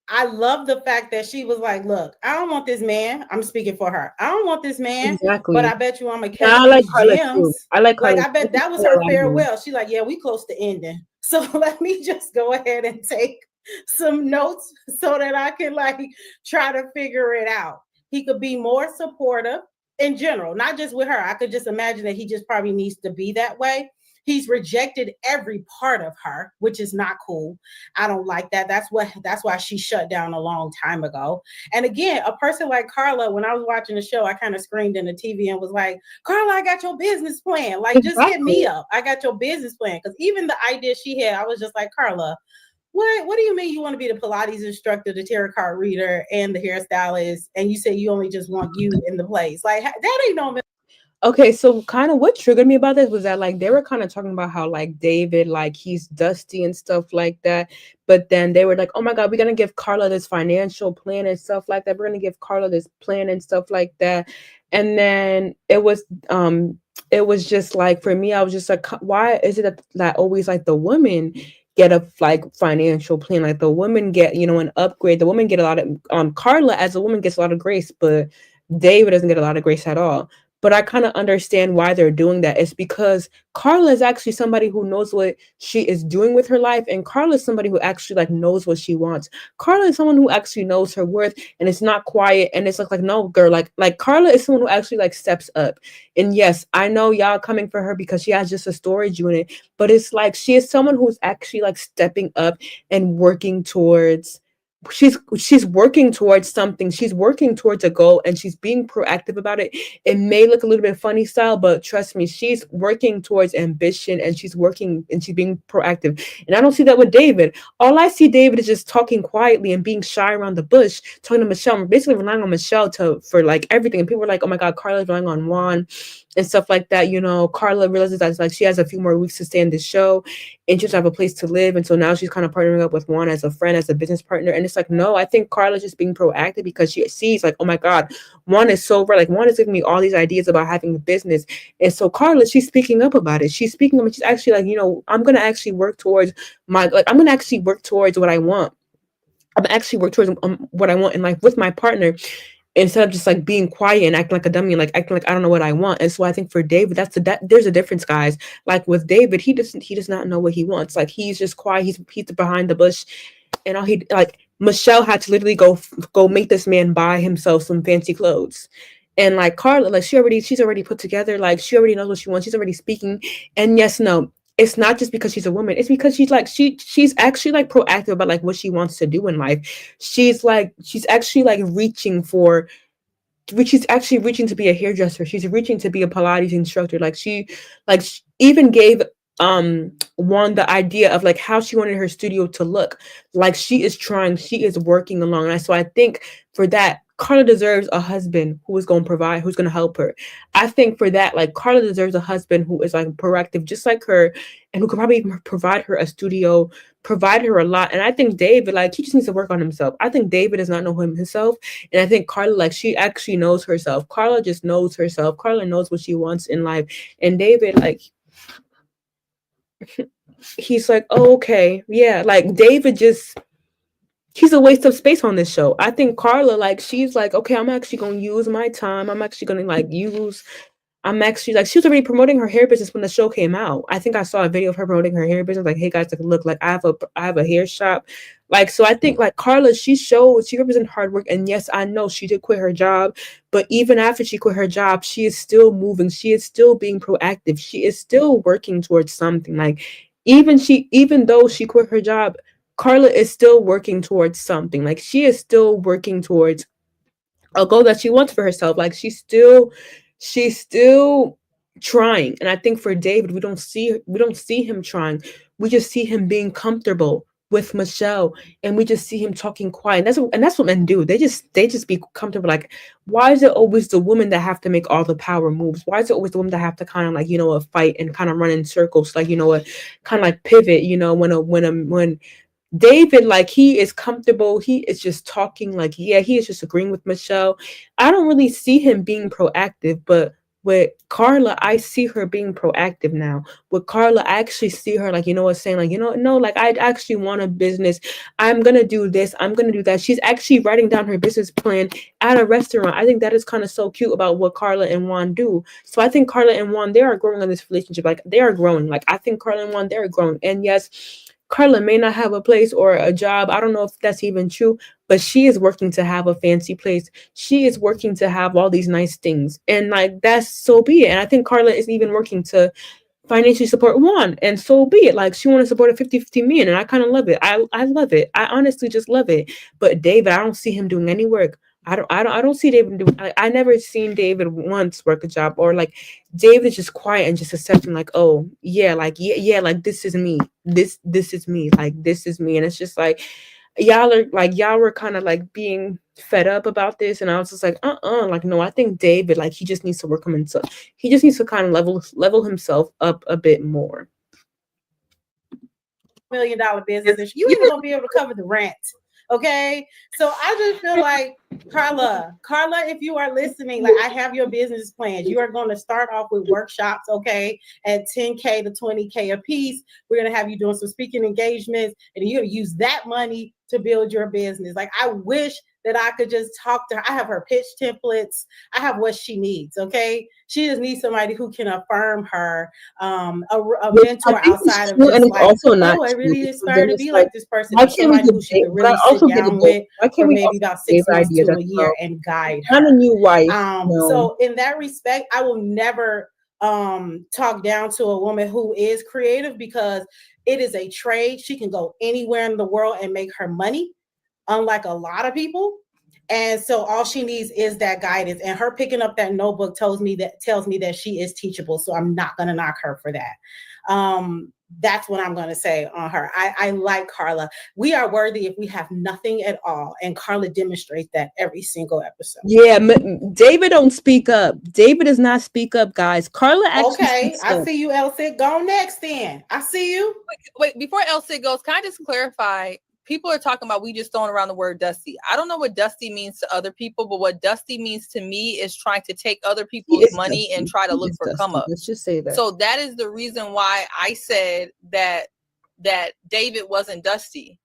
I love the fact that she was like, look, I don't want this man. I'm speaking for her. I don't want this man. Exactly. But I bet you I'm a catch I like Carla too. I like Carla. Like, I bet that was her farewell. She's like, yeah, we close to ending. So let me just go ahead and take some notes so that I can like try to figure it out. He could be more supportive in general, not just with her. I could just imagine that he just probably needs to be that way. He's rejected every part of her, which is not cool. I don't like that. That's why she shut down a long time ago. And again, a person like Carla, when I was watching the show, I kind of screamed in the TV and was like, Carla, I got your business plan. Like, just hit me up. I got your business plan. Because even the idea she had, I was just like, Carla, what do you mean you want to be the Pilates instructor, the tarot card reader, and the hairstylist, and you say you only just want you in the place? Like, that ain't no. Okay, so kind of what triggered me about this was that like they were kind of talking about how like David, like he's dusty and stuff like that. But then they were like, oh my God, we're gonna give Carla this financial plan and stuff like that. We're gonna give Carla this plan and stuff like that. And then it was just like for me, I was just like, why is it that always like the women get a like financial plan? Like the women get, you know, an upgrade. The women get a lot of Carla as a woman gets a lot of grace, but David doesn't get a lot of grace at all. But I kind of understand why they're doing that. It's because Carla is actually somebody who knows what she is doing with her life, and Carla is somebody who actually like knows what she wants. Carla is someone who actually knows her worth, and it's not quiet. And it's like no girl, like Carla is someone who actually like steps up. And yes, I know y'all coming for her because she has just a storage unit, but it's like she is someone who's actually like stepping up and working towards. She's working towards something. She's working towards a goal, and she's being proactive about it. It may look a little bit funny style, but trust me, she's working towards ambition, and she's working and she's being proactive. And I don't see that with David. All I see David is just talking quietly and being shy around the bush, talking to Michelle, basically relying on Michelle for like everything. And people are like, oh my God, Carla's relying on Juan and stuff like that. You know, Carla realizes that like she has a few more weeks to stay in this show and she doesn't have a place to live. And so now she's kind of partnering up with Juan as a friend, as a business partner. And it's like, no, I think Carla's just being proactive because she sees like, oh my God, Juan is so right. Like Juan is giving me all these ideas about having a business. And so Carla, she's speaking up about it. She's speaking up and she's actually like, you know, I'm going to actually work towards I'm going to actually work towards what I want. I'm actually work towards what I want in life with my partner, instead of just like being quiet and acting like a dummy, like acting like I don't know what I want. And so I think for David, there's a difference, guys. Like with David, he does not know what he wants. Like he's just quiet. He's behind the bush, and all he like Michelle had to literally go make this man buy himself some fancy clothes. And like Carla, like she's already put together. Like she already knows what she wants. She's already speaking. And yes, no, it's not just because she's a woman. It's because she's like she's actually like proactive about like what she wants to do in life. She's actually like she's actually reaching to be a hairdresser. She's reaching to be a Pilates instructor. She even gave Juan the idea of like how she wanted her studio to look. Like she is working along. And so I think for that, Carla deserves a husband who is going to provide, who's going to help her. I think for that, like Carla deserves a husband who is like proactive, just like her, and who could probably even provide her a studio, provide her a lot. And I think David, like, he just needs to work on himself. I think David does not know himself. And I think Carla, like, she actually knows herself. Carla just knows herself. Carla knows what she wants in life. And David, like, he's like, oh, okay. Yeah. Like David he's a waste of space on this show. I think Carla, like, she's like, okay, I'm actually going to use my time. I'm actually going to she was already promoting her hair business when the show came out. I think I saw a video of her promoting her hair business. Like, hey guys, like, look, like I have a hair shop. Like, so I think like Carla, she represents hard work. And yes, I know she did quit her job, but even after she quit her job, she is still moving. She is still being proactive. She is still working towards something. Like, even though she quit her job, Carla is still working towards something. Like she is still working towards a goal that she wants for herself. Like she's still trying. And I think for David, we don't see him trying. We just see him being comfortable with Michelle, and we just see him talking quiet. And that's what men do. They just be comfortable. Like, why is it always the woman that have to make all the power moves? Why is it always the woman that have to kind of like, fight and kind of run in circles? Like, kind of like pivot, when David, like, he is comfortable. He is just talking like, yeah, he is just agreeing with Michelle. I don't really see him being proactive, but with Carla, I see her being proactive now. With Carla, I actually see her like, saying like, no, like I actually want a business. I'm going to do this. I'm going to do that. She's actually writing down her business plan at a restaurant. I think that is kind of so cute about what Carla and Juan do. So I think Carla and Juan, they are growing in this relationship. Like they are growing. Like I think Carla and Juan, they're growing. And yes, Carla may not have a place or a job. I don't know if that's even true, but she is working to have a fancy place. She is working to have all these nice things. And like that's so be it. And I think Carla is even working to financially support Juan, and so be it. Like she want to support a 50-50 man, and I kind of love it. I love it. I honestly just love it. But David, I don't see him doing any work. I don't see David doing. I never seen David once work a job, or like David is just quiet and just accepting, like, oh yeah, like yeah, like this is me. This is me. Like this is me, and it's just like y'all were kind of like being fed up about this, and I was just like, like no, I think David, like he just needs to work on himself. He just needs to kind of level himself up a bit more. $1 million business, you ain't gonna be able to cover the rent. Okay, so I just feel like Carla, if you are listening, like I have your business plans. You are going to start off with workshops, okay, at 10K to 20K a piece. We're going to have you doing some speaking engagements, and you're going to use that money to build your business. Like I wish that I could just talk to her. I have her pitch templates. I have what she needs. Okay, she just needs somebody who can affirm her, a mentor outside of just like, also not. Oh, I really aspire to be like this person. Or somebody who she can really sit down with for maybe about 6 months to a year and guide her. Not a new wife. So in that respect, I will never talk down to a woman who is creative, because it is a trade. She can go anywhere in the world and make her money, unlike a lot of people. And so all she needs is that guidance. And her picking up that notebook tells me that she is teachable. So I'm not going to knock her for that. That's what I'm going to say on her. I like Carla. We are worthy if we have nothing at all. And Carla demonstrates that every single episode. Yeah, David don't speak up. David does not speak up, guys. Carla actually Okay, I see you, Elsie. Go next then. I see you. Wait, before Elsie goes, can I just clarify? People are talking about we just throwing around the word dusty. I don't know what dusty means to other people, but what dusty means to me is trying to take other people's money and try to look for come up. Let's just say that. So that is the reason why I said that David wasn't dusty.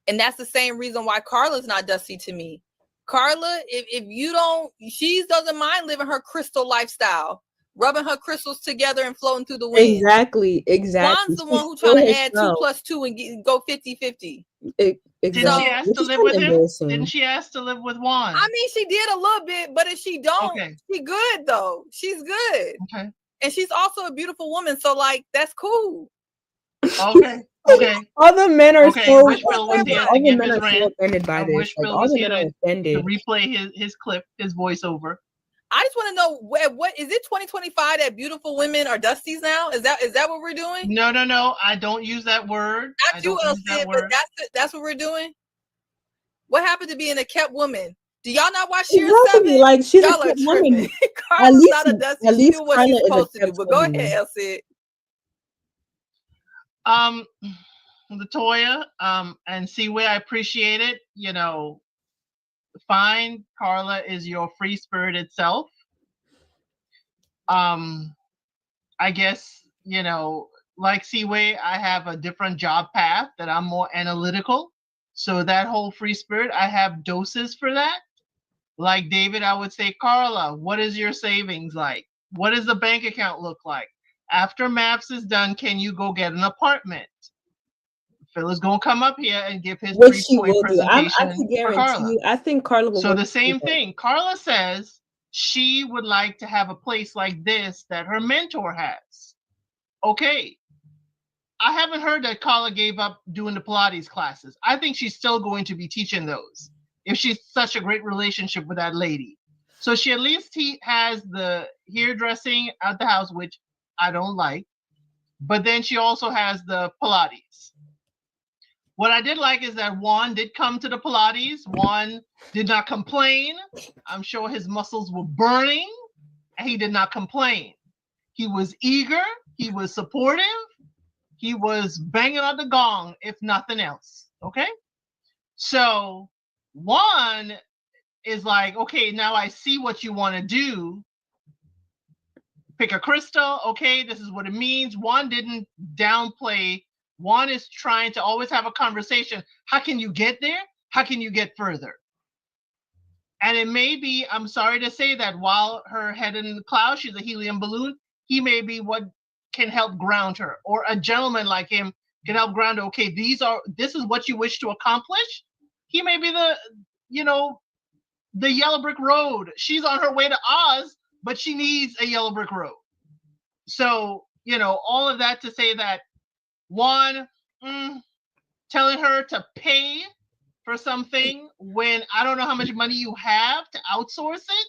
And that's the same reason why Carla's not dusty to me. Carla, if you don't, she doesn't mind living her crystal lifestyle, rubbing her crystals together and floating through the wind. Exactly. Juan's the one who's trying to add 2 + 2 and go 50-50. Exactly. Didn't she ask to live with him? Didn't she ask to live with Juan? I mean, she did a little bit, but if she don't, she good though. She's good. Okay. And she's also a beautiful woman, so like that's cool. Okay. Other men are so offended by this. Like, all the men are offended. To replay his clip, his voiceover. I just want to know what is it 2025 that beautiful women are dusties now? Is that what we're doing? No. I don't use that word. Not you, Elsie, but that's what we're doing. What happened to being a kept woman? Do y'all not watch Sheer 7? Like she's y'all a kept woman. Carla's not a dusty. She do what she's supposed to do. But go ahead, Elsie. Latoya, and Seaway, I appreciate it. You know, fine. Carla is your free spirit itself. I guess, you know, like Seaway, I have a different job path that I'm more analytical. So that whole free spirit, I have doses for that. Like David, I would say, Carla, what is your savings like? What does the bank account look like? After MAPS is done, can you go get an apartment? Phil is going to come up here and give his 3-point presentation for Carla. I think Carla will. So the same thing. Carla says she would like to have a place like this that her mentor has. Okay. I haven't heard that Carla gave up doing the Pilates classes. I think she's still going to be teaching those if she's such a great relationship with that lady. So she at least has the hairdressing at the house, which I don't like. But then she also has the Pilates. What I did like is that Juan did come to the Pilates. Juan did not complain. I'm sure his muscles were burning, and he did not complain. He was eager. He was supportive. He was banging on the gong, if nothing else. Okay? So Juan is like, okay, now I see what you want to do. Pick a crystal. Okay, this is what it means. Juan didn't downplay. Juan is trying to always have a conversation. How can you get there? How can you get further? And it may be, I'm sorry to say that while her head in the clouds, she's a helium balloon, he may be what can help ground her, or a gentleman like him can help ground, okay, this is what you wish to accomplish. He may be the yellow brick road. She's on her way to Oz, but she needs a yellow brick road. So, all of that to say that Juan telling her to pay for something when I don't know how much money you have to outsource it,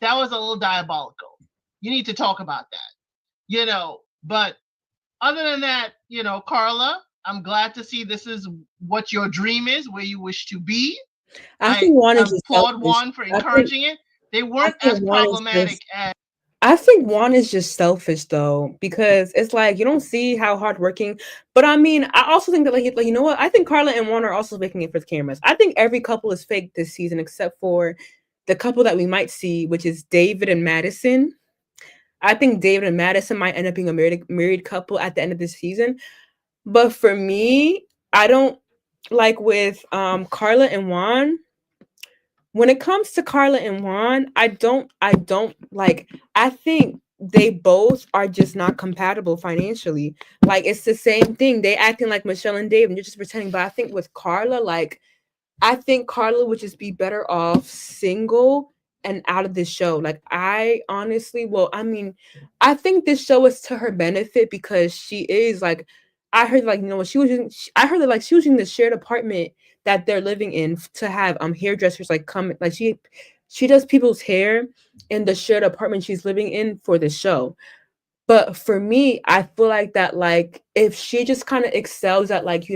that was a little diabolical. You need to talk about that, but other than that, Carla, I'm glad to see this is what your dream is, where you wish to be. I think Juan is just applaud selfish. Juan for encouraging it. They weren't think as Juan is problematic just- as I think Juan is just selfish though, because it's like you don't see how hardworking. But I mean, I also think that like you know what? I think Carla and Juan are also making it for the cameras. I think every couple is fake this season, except for the couple that we might see, which is David and Madison. I think David and Madison might end up being a married couple at the end of this season. But for me, I don't like with Carla and Juan. When it comes to Carla and Juan, I don't like. I think they both are just not compatible financially. Like it's the same thing. They acting like Michelle and Dave, and you're just pretending. But I think with Carla, like I think Carla would just be better off single and out of this show. Like I honestly, well, I mean, I think this show is to her benefit because she is like, I heard like she was using, I heard that like she was using the shared apartment that they're living in to have hairdressers like come like she does people's hair in the shared apartment she's living in for the show. But for me, I feel like that like if she just kind of excels at like,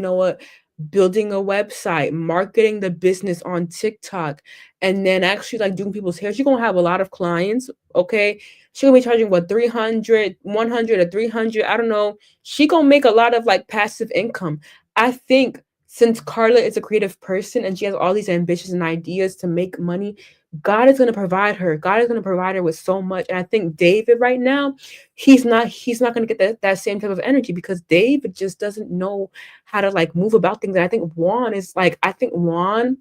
building a website, marketing the business on TikTok, and then actually like doing people's hair, she's gonna have a lot of clients. Okay. She's gonna be charging what 300, 100 or 300. I don't know. She gonna make a lot of like passive income. I think since Carla is a creative person and she has all these ambitions and ideas to make money, God is gonna provide her. God is gonna provide her with so much. And I think David right now, he's not gonna get that same type of energy because David just doesn't know how to like move about things. And I think Juan is like, I think Juan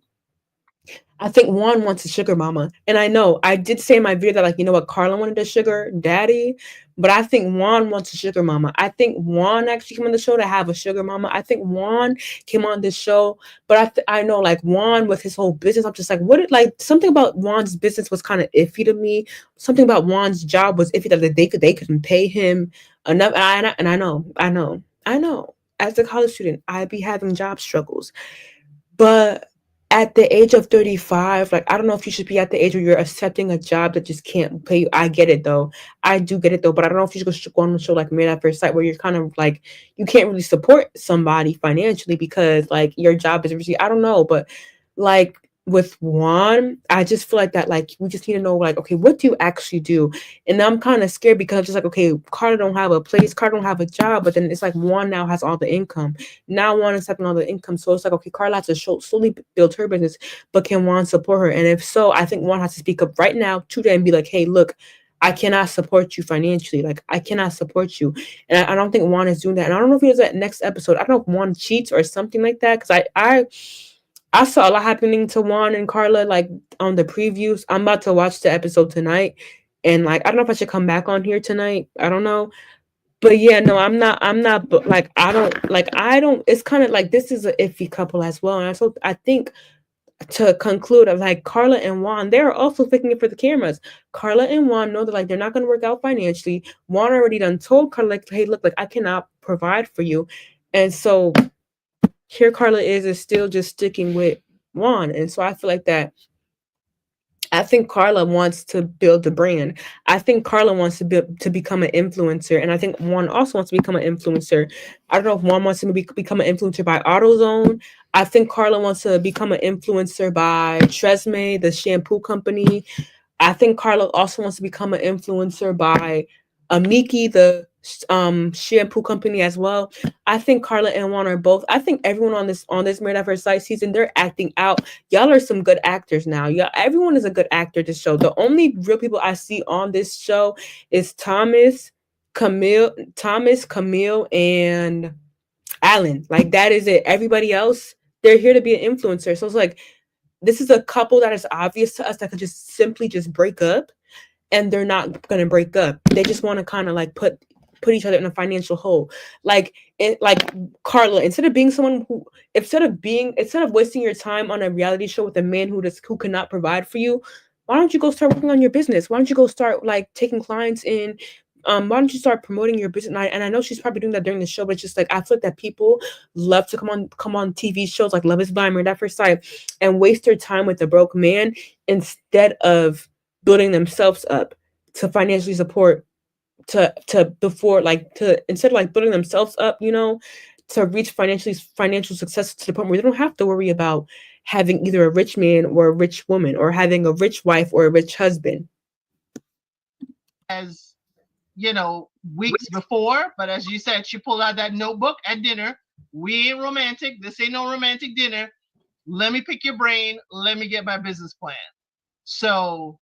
wants a sugar mama. And I know I did say in my video that like, Carla wanted a sugar daddy, but I think Juan wants a sugar mama. I think Juan actually came on the show to have a sugar mama. I think Juan came on this show, but I know like Juan with his whole business, I'm just like, something about Juan's business was kind of iffy to me. Something about Juan's job was iffy that they couldn't pay him enough. And I know. As a college student, I'd be having job struggles. But at the age of 35, like I don't know if you should be at the age where you're accepting a job that just can't pay you. I get it though. I do get it though, but I don't know if you should go on a show like Married at First Sight where you're kind of like you can't really support somebody financially because like your job is really, I don't know, but like with Juan, I just feel like that like we just need to know like, okay, what do you actually do? And I'm kind of scared because it's like, okay, Carla don't have a place, Carla don't have a job, but then it's like Juan now has all the income. Now Juan is having all the income. So it's like, okay, Carla has to slowly build her business, but can Juan support her? And if so, I think Juan has to speak up right now today and be like, hey, look, I cannot support you financially. Like, I cannot support you. And I don't think Juan is doing that. And I don't know if he does that next episode. I don't know if Juan cheats or something like that. Because I saw a lot happening to Juan and Carla, like, on the previews. I'm about to watch the episode tonight. And, like, I don't know if I should come back on here tonight. I don't know. But, yeah, no, I'm not, but, like, I don't, it's kind of like, this is an iffy couple as well. And I think to conclude, like Carla and Juan, they're also faking it for the cameras. Carla and Juan know that like they're not going to work out financially. Juan already done told Carla like, hey, look, like I cannot provide for you, and so here Carla is still just sticking with Juan, and so I feel like that. I think Carla wants to build the brand. I think Carla wants to become an influencer, and I think Juan also wants to become an influencer. I don't know if Juan wants to become an influencer by AutoZone. I think Carla wants to become an influencer by Tresemme, the shampoo company. I think Carla also wants to become an influencer by Amiki, the shampoo company as well. I think Carla and Juan are both. I think everyone on this Married at First Sight season, they're acting out. Y'all are some good actors now. Yeah, everyone is a good actor to show. The only real people I see on this show is Thomas, Camille, and Alan. Like that is it. Everybody else, they're here to be an influencer. So it's like this is a couple that is obvious to us that could just simply just break up, and they're not gonna break up. They just want to kind of like put put each other in a financial hole. Like Carla, instead of wasting your time on a reality show with a man who cannot provide for you, why don't you go start working on your business? Why don't you go start like taking clients in? Why don't you start promoting your business? And I know she's probably doing that during the show, but it's just like I feel like that people love to come on TV shows like Love Is Blind, Married at First Sight, and waste their time with a broke man instead of building themselves up to financially support instead of like building themselves up, to reach financial success to the point where they don't have to worry about having either a rich man or a rich woman, or having a rich wife or a rich husband. As weeks before, but as you said, she pulled out that notebook at dinner. We ain't romantic. This ain't no romantic dinner. Let me pick your brain. Let me get my business plan. So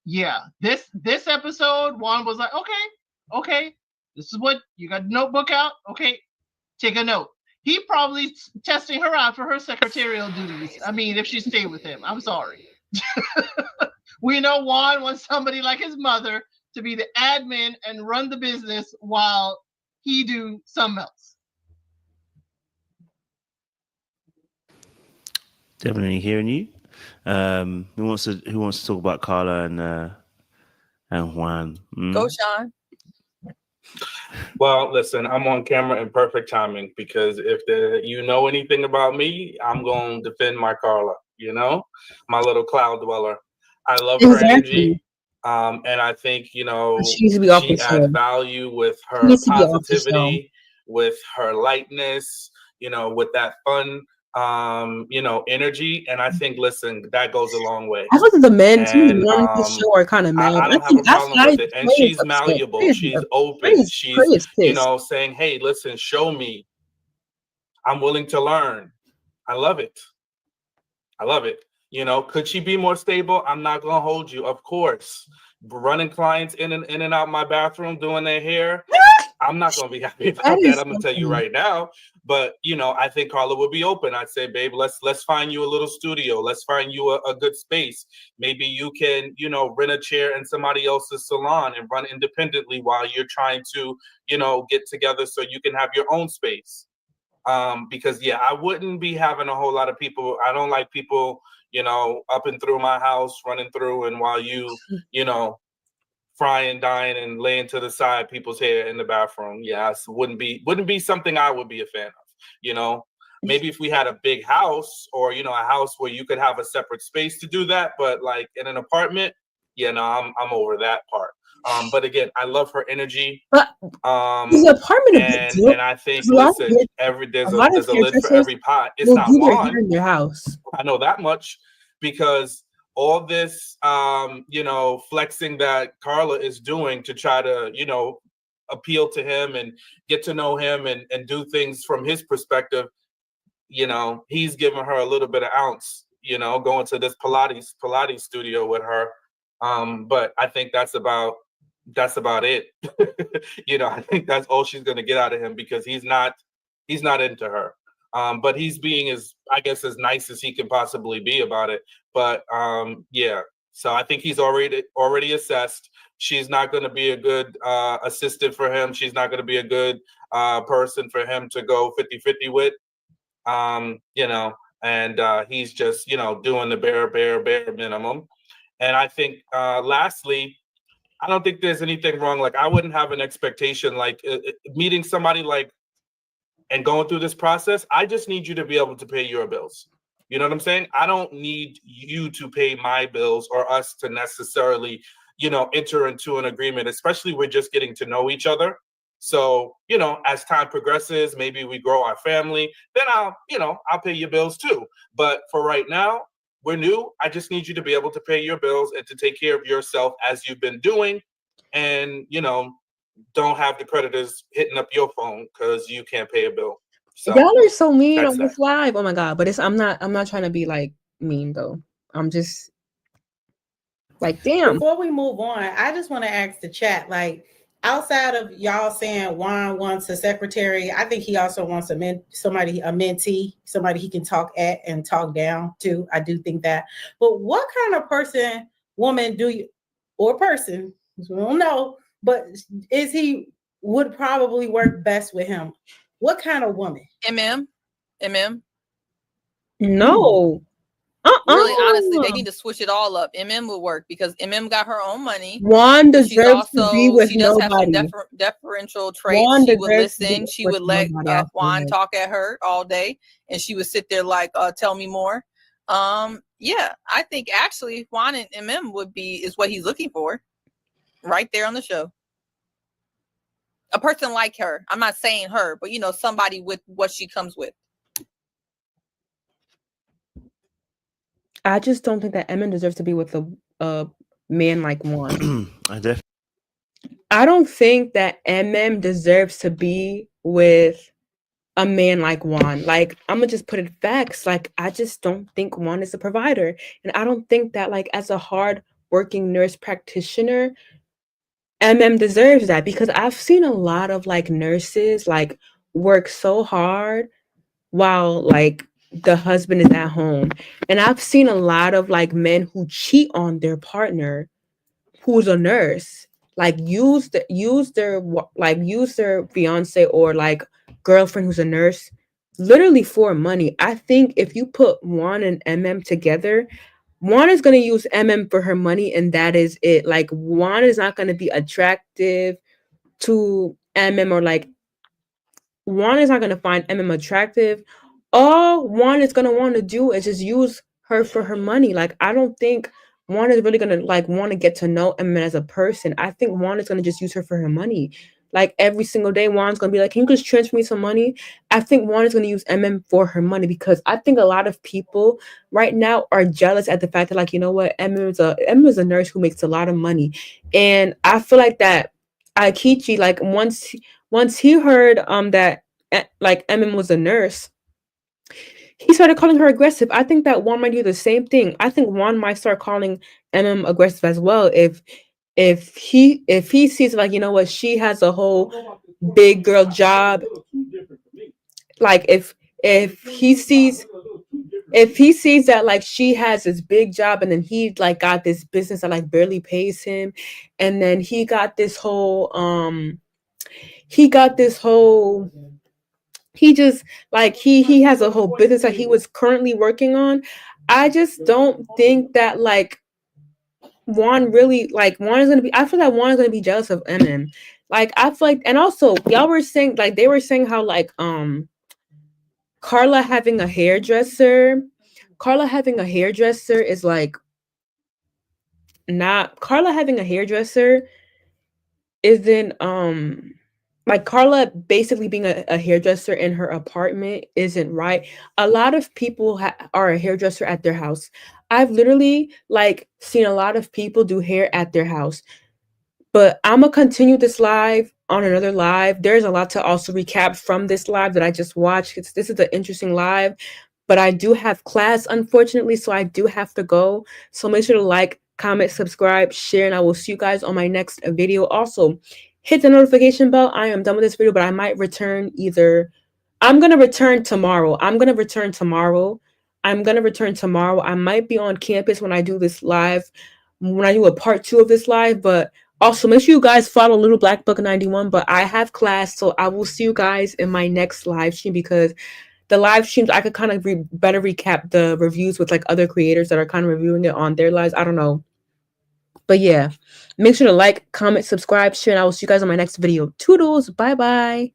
yeah, this episode, Juan was like, okay, this is what you got, the notebook out. Okay, take a note. He probably testing her out for her secretarial duties. I mean, if she stayed with him, I'm sorry. We know Juan wants somebody like his mother to be the admin and run the business while he do something else. Definitely hearing you. Who wants to talk about Carla and Juan? Go, Sean. Well, listen, I'm on camera in perfect timing because if you know anything about me, I'm going to defend my Carla, my little cloud dweller. I love her energy. And I think, she adds value with her positivity, with her lightness, with that fun, energy. And I think, listen, that goes a long way. I think the men on the show are kind of mad. I don't have a problem with it. And she's malleable. She's open. She's, saying, hey, listen, show me. I'm willing to learn. I love it. Could she be more stable? I'm not going to hold you. Of course. Running clients in and out my bathroom, doing their hair. I'm not going to be happy about that. I'm going to tell you right now. But, I think Carla would be open. I'd say, babe, let's find you a little studio. Let's find you a good space. Maybe you can, rent a chair in somebody else's salon and run independently while you're trying to, get together so you can have your own space. Because, I wouldn't be having a whole lot of people. I don't like people, up and through my house, running through, and while you, frying, dying, and laying to the side people's hair in the bathroom. Yes, wouldn't be something I would be a fan of. Maybe if we had a big house or, a house where you could have a separate space to do that, but like in an apartment, I'm over that part. But again, I love her energy. But the apartment and I think listen, there's a lid for every pot. It's not one in your house. I know that much because all this flexing that Carla is doing to try to, appeal to him and get to know him and do things from his perspective, he's giving her a little bit of ounce, going to this Pilates studio with her. But I think that's about it. I think that's all she's going to get out of him because he's not into her. But he's being as nice as he can possibly be about it. But so I think he's already assessed. She's not going to be a good assistant for him. She's not going to be a good person for him to go 50-50 with. And he's just, doing the bare minimum. And I think lastly, I don't think there's anything wrong. Like I wouldn't have an expectation like meeting somebody like and going through this process. I just need you to be able to pay your bills. You know what I'm saying? I don't need you to pay my bills or us to necessarily, enter into an agreement, especially we're just getting to know each other. So, as time progresses, maybe we grow our family, then I'll pay your bills too. But for right now, we're new. I just need you to be able to pay your bills and to take care of yourself as you've been doing. And, don't have the creditors hitting up your phone because you can't pay a bill. So y'all are so mean on this live. Oh my God. But I'm not trying to be like mean though. I'm just like, damn. Before we move on, I just want to ask the chat, like outside of y'all saying Juan wants a secretary, I think he also wants a mentee, somebody he can talk at and talk down to. I do think that. But what kind of woman do you, or person, we don't know, but is he would probably work best with him? What kind of woman? MM. No. Really, honestly, they need to switch it all up. MM would work because MM got her own money. Juan But she's deserves to be also with she does have some nobody. deferential traits. Juan She would deserves to be listen. She with would let nobody, I feel Juan like. talk at her all day, and she would sit there like, "Tell me more." Yeah, I think actually Juan and MM is what he's looking for, right there on the show. A person like her. I'm not saying her, but somebody with what she comes with. I just don't think that Emin deserves to be with a man like Juan. I don't think that MM deserves to be with a man like Juan. Like, I'm gonna just put it facts. Like, I just don't think Juan is a provider. And I don't think that, like, as a hard working nurse practitioner, MM deserves that, because I've seen a lot of like nurses like work so hard while like the husband is at home. And I've seen a lot of like men who cheat on their partner who's a nurse, like use their fiance or like girlfriend who's a nurse literally for money. I think if you put Juan and MM together, Juan is going to use MM for her money, and that is it. Like, Juan is not going to be attractive to MM, or like Juan is not going to find MM attractive. All Juan is going to want to do is just use her for her money. Like, I don't think Juan is really going to like want to get to know MM as a person. I think Juan is going to just use her for her money. Like, every single day, Juan's going to be like, can you just transfer me some money? I think Juan is going to use MM for her money, because I think a lot of people right now are jealous at the fact that, like, you know what, MM is a nurse who makes a lot of money. And I feel like that Aikichi, like, once he heard that like MM was a nurse, he started calling her aggressive. I think that Juan might do the same thing. I think Juan might start calling MM aggressive as well if he sees, like, you know what, she has a whole big girl job. Like, if he sees that like she has this big job, and then he like got this business that like barely pays him, and then he got this whole he just like he has a whole business that he was currently working on. I just don't think that like Juan really, like, Juan is gonna be, I feel like Juan is gonna be jealous of MM. Like, I feel like, and also y'all were saying, like, they were saying how like Carla having a hairdresser is like not Carla having a hairdresser isn't like Carla basically being a hairdresser in her apartment isn't right. A lot of people are a hairdresser at their house. I've literally like seen a lot of people do hair at their house. But I'm gonna continue this live on another live. There's a lot to also recap from this live that I just watched. This is an interesting live, but I do have class, unfortunately, so I do have to go. So make sure to like, comment, subscribe, share, and I will see you guys on my next video. Also, hit the notification bell. I am done with this video, but I might return I'm gonna return tomorrow. I might be on campus when I do this live, when I do a part 2 of this live, but also make sure you guys follow Little Black Book 91. But I have class, so I will see you guys in my next live stream, because the live streams I could kind of better recap the reviews with like other creators that are kind of reviewing it on their lives. I don't know. But yeah, make sure to like, comment, subscribe, share, and I will see you guys on my next video. Toodles. Bye-bye.